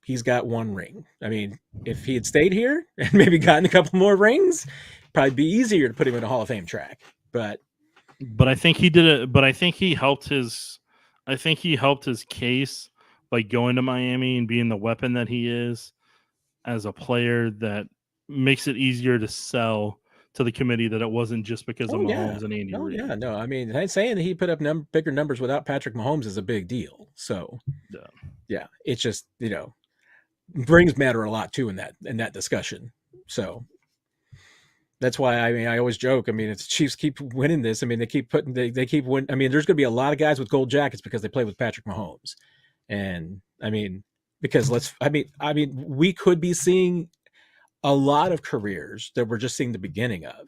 He's got 1 ring. I mean, if he had stayed here and maybe gotten a couple more rings, probably be easier to put him in a Hall of Fame track. But I think he did it. But I think he helped his case by going to Miami and being the weapon that he is as a player. That makes it easier to sell to the committee that it wasn't just because of Mahomes and Andy Reid. Yeah, no. I mean, saying that he put up bigger numbers without Patrick Mahomes is a big deal. So, yeah, it's just rings matter a lot too in that discussion. So that's why I always joke. I mean, if the Chiefs keep winning this, I mean, they keep winning. I mean, there's going to be a lot of guys with gold jackets because they play with Patrick Mahomes, and I mean, because we could be seeing a lot of careers that we're just seeing the beginning of.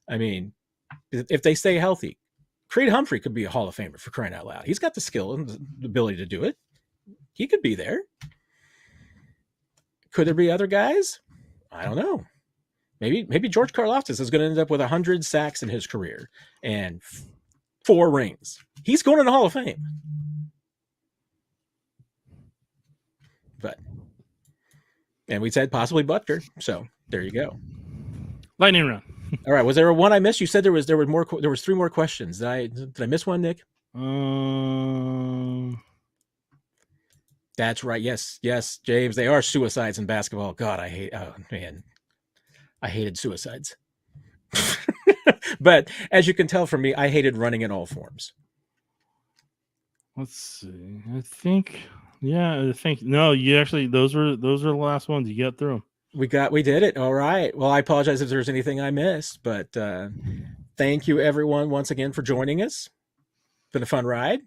I mean, if they stay healthy, Creed Humphrey could be a Hall of Famer for crying out loud. He's got the skill and the ability to do it. He could be there. Could there be other guys? I don't know. Maybe George Karlaftis is going to end up with 100 sacks in his career and 4 rings. He's going in the Hall of Fame. And we said possibly Butker. So there you go. Lightning round. All right. Was there one I missed? You said there was more. There was 3 more questions. Did I miss one, Nick? That's right. Yes, James. They are suicides in basketball. God, I hate. Oh man, I hated suicides. But as you can tell from me, I hated running in all forms. Let's see. I think no. You actually those were the last ones. You got through them. We did it. All right. Well, I apologize if there's anything I missed, but thank you everyone once again for joining us. It's been a fun ride.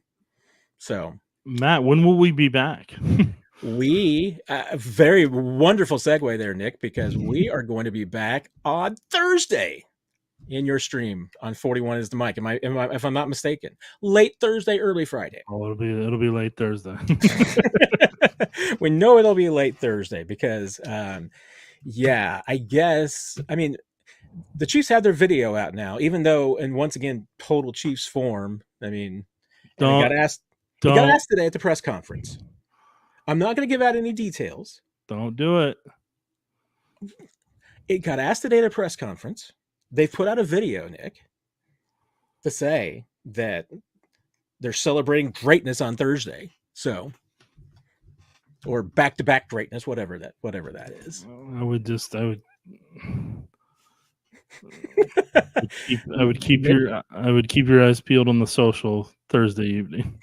So, Matt, when will we be back? We very wonderful segue there, Nick, because we are going to be back on Thursday in your stream on 41 is the mic. Am I if I'm not mistaken? Late Thursday, early Friday. Oh, it'll be late Thursday. We know it'll be late Thursday because yeah, I guess the Chiefs have their video out now, even though, and once again, total Chiefs form. They got asked today at the press conference. I'm not going to give out any details. Don't do it. It got asked today at a press conference. They've put out a video, Nick, to say that they're celebrating greatness on Thursday. So, or back-to-back greatness, whatever that is. I would keep your eyes peeled on the social Thursday evening.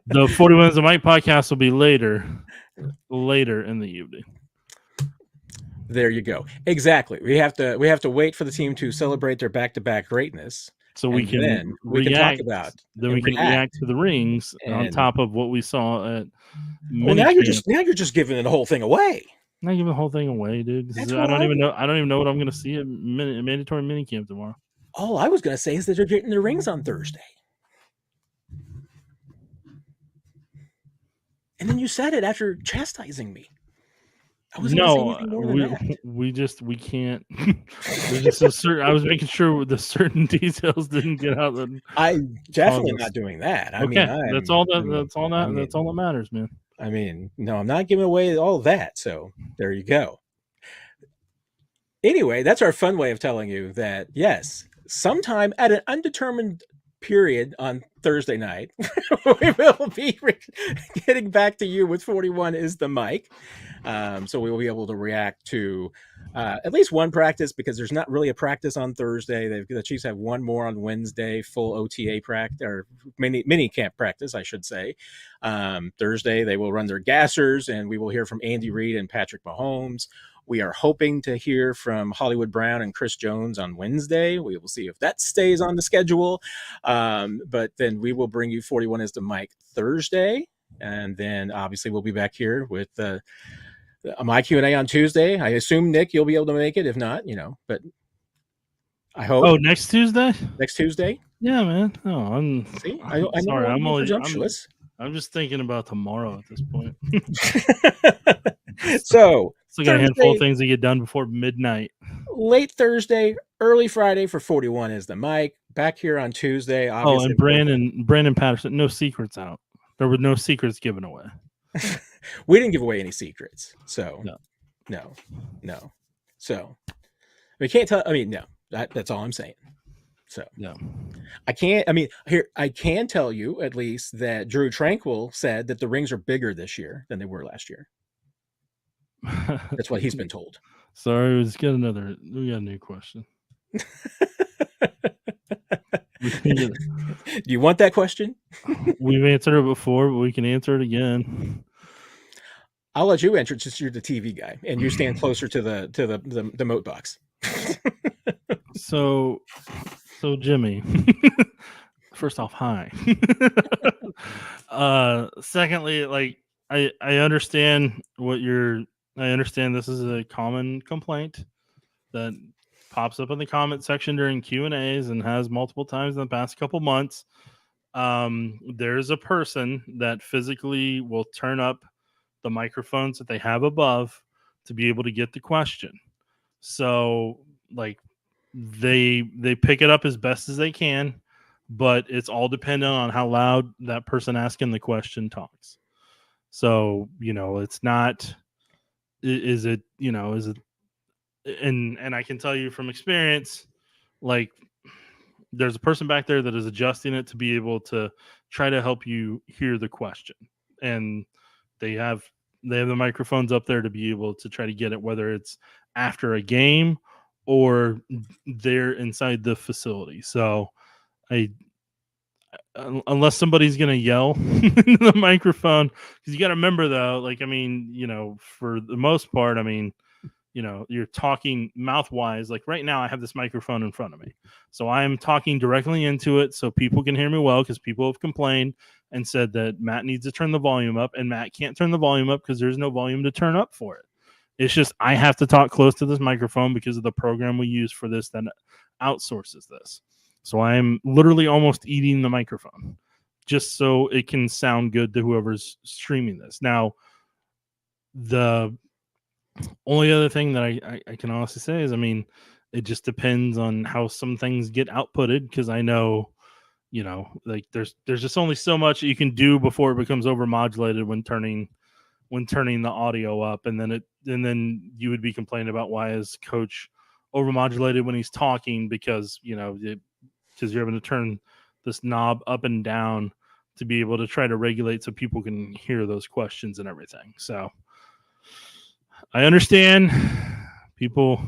The 41 is the mic podcast will be later in the evening. There you go. exactly. We have to wait for the team to celebrate their back-to-back greatness, so we can react to the rings on top of what we saw at. Well, now you're just giving the whole thing away. I'm not giving the whole thing away, dude. I don't even know what I'm going to see at mandatory minicamp tomorrow. All I was going to say is that they're getting the rings on Thursday. And then you said it after chastising me. I wasn't going to say anything more than that. We can't. There's just a certain. I was making sure the certain details didn't get out. I definitely not doing that. That's all that matters, man. No, I'm not giving away all of that. So there you go. Anyway, that's our fun way of telling you that yes, sometime at an undetermined period on Thursday night, we will be getting back to you with 41 is the mic. So we will be able to react to at least one practice, because there's not really a practice on Thursday. The Chiefs have one more on Wednesday, full OTA practice, or mini camp practice, I should say. Thursday, they will run their gassers, and we will hear from Andy Reid and Patrick Mahomes. We are hoping to hear from Hollywood Brown and Chris Jones on Wednesday. We will see if that stays on the schedule. But then we will bring you 41 is the mic Thursday. And then obviously we'll be back here with my Q&A on Tuesday. I assume, Nick, you'll be able to make it. If not, but I hope. Oh, next Tuesday? Next Tuesday? Yeah, man. Oh, I'm sorry. I'm just thinking about tomorrow at this point. So still got a handful of things to get done before midnight. Late Thursday, early Friday for 41 is the mic. Back here on Tuesday. Obviously. Oh, and Brandon Patterson. No secrets out. There were no secrets given away. We didn't give away any secrets. So no. So we can't tell. No. That's all I'm saying. So yeah, I can't. I can tell you at least that Drue Tranquill said that the rings are bigger this year than they were last year. That's what he's been told. Sorry, we got a new question. Do you want that question? We've answered it before, but we can answer it again. I'll let you answer it since you're the TV guy and you stand closer to the moat box. So Jimmy, first off, hi. Secondly, I understand I understand this is a common complaint that pops up in the comment section during Q&As and has multiple times in the past couple months. There's a person that physically will turn up the microphones that they have above to be able to get the question. So they pick it up as best as they can, but it's all dependent on how loud that person asking the question talks. So, it's not, is it and I can tell you from experience, like there's a person back there that is adjusting it to be able to try to help you hear the question, and they have the microphones up there to be able to try to get it, whether it's after a game or they're inside the facility. So unless somebody's going to yell into the microphone, because you got to remember though, like, I mean, for the most part, I mean, you're talking mouth wise. Like right now I have this microphone in front of me, so I'm talking directly into it so people can hear me well, because people have complained and said that Matt needs to turn the volume up, and Matt can't turn the volume up because there's no volume to turn up for it. It's just I have to talk close to this microphone because of the program we use for this that outsources this. So I'm literally almost eating the microphone just so it can sound good to whoever's streaming this. Now, the only other thing that I can honestly say is, I mean, it just depends on how some things get outputted, because I know, like there's just only so much you can do before it becomes overmodulated when turning the audio up, and then you would be complaining about why is coach overmodulated when he's talking, because because you're having to turn this knob up and down to be able to try to regulate so people can hear those questions and everything. So I understand people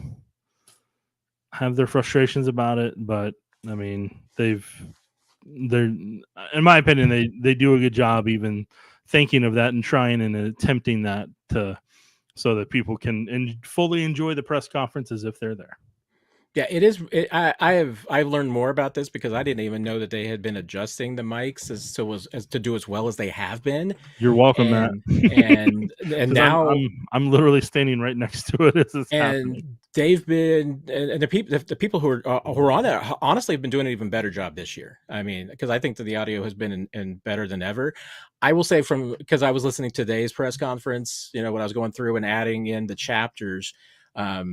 have their frustrations about it, but I mean, they're in my opinion, they do a good job even thinking of that and trying and attempting that so that people can fully enjoy the press conference as if they're there. Yeah, it is. I've learned more about this because I didn't even know that they had been adjusting the mics as to do as well as they have been. You're welcome, Matt. And now I'm literally standing right next to it as it's happening. They've been, and the people who are on there honestly have been doing an even better job this year. I mean, because I think that the audio has been in better than ever. I will say, because I was listening to today's press conference, when I was going through and adding in the chapters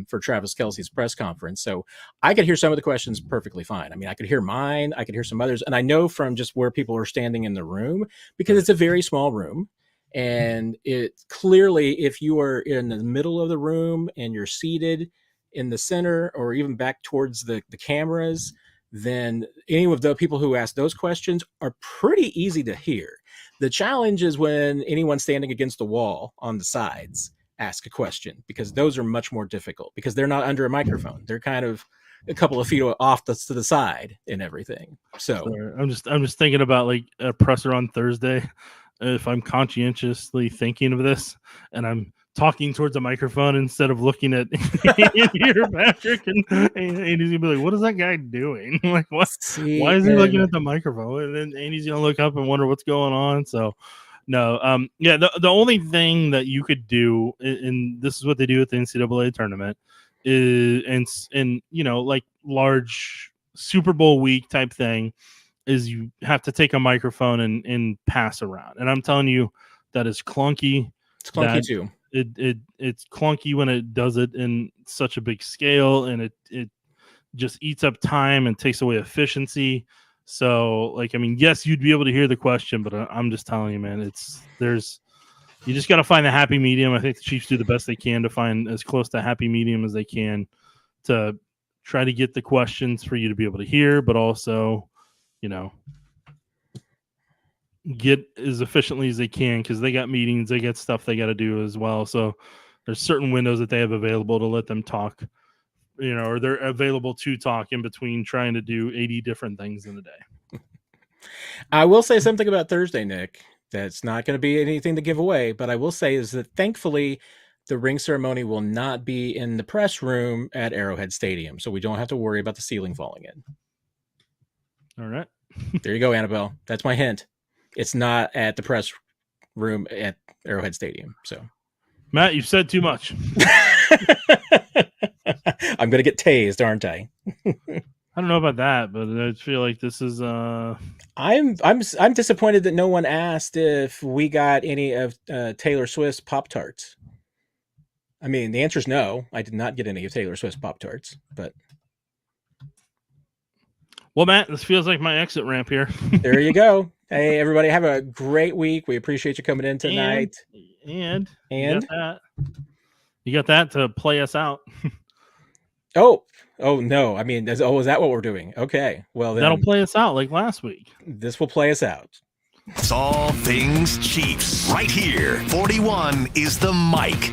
for Travis Kelce's press conference. So I could hear some of the questions perfectly fine. I mean, I could hear mine, I could hear some others. And I know from just where people are standing in the room, because it's a very small room. And it clearly, if you are in the middle of the room and you're seated in the center or even back towards the cameras, then any of the people who ask those questions are pretty easy to hear. The challenge is when anyone standing against the wall on the sides ask a question, because those are much more difficult because they're not under a microphone. They're kind of a couple of feet off to the side and everything. So I'm just thinking about like a presser on Thursday. If I'm conscientiously thinking of this and I'm talking towards a microphone instead of looking at your Patrick, and he's gonna be like, "What is that guy doing? Like, what? Why is he looking at the microphone?" And then Andy's gonna look up and wonder what's going on. So. No, yeah, the only thing that you could do, and this is what they do at the NCAA tournament, is and like large Super Bowl week type thing, is you have to take a microphone and pass around. And I'm telling you, that is clunky. It's clunky too. It's clunky when it does it in such a big scale, and it just eats up time and takes away efficiency. So, like, I mean, yes, you'd be able to hear the question, but I'm just telling you, man, you just got to find the happy medium. I think the Chiefs do the best they can to find as close to happy medium as they can to try to get the questions for you to be able to hear, but also, get as efficiently as they can, because they got meetings, they got stuff they got to do as well. So there's certain windows that they have available to let them talk, or they're available to talk in between trying to do 80 different things in a day. I will say something about Thursday, Nick, that's not going to be anything to give away, but I will say is that thankfully the ring ceremony will not be in the press room at Arrowhead Stadium, so we don't have to worry about the ceiling falling in. All right. There you go, Annabelle. That's my hint. It's not at the press room at Arrowhead Stadium. So, Matt, you've said too much. I'm going to get tased, aren't I? I don't know about that, but I feel like this is. I'm disappointed that no one asked if we got any of Taylor Swift's Pop-Tarts. I mean, the answer is no. I did not get any of Taylor Swift's Pop-Tarts, but. Well, Matt, this feels like my exit ramp here. There you go. Hey, everybody, have a great week. We appreciate you coming in tonight. And you got that to play us out. Oh no. I mean, is that what we're doing? Okay. Well, then that'll play us out like last week. This will play us out. It's all things Chiefs right here. 41 is the mic.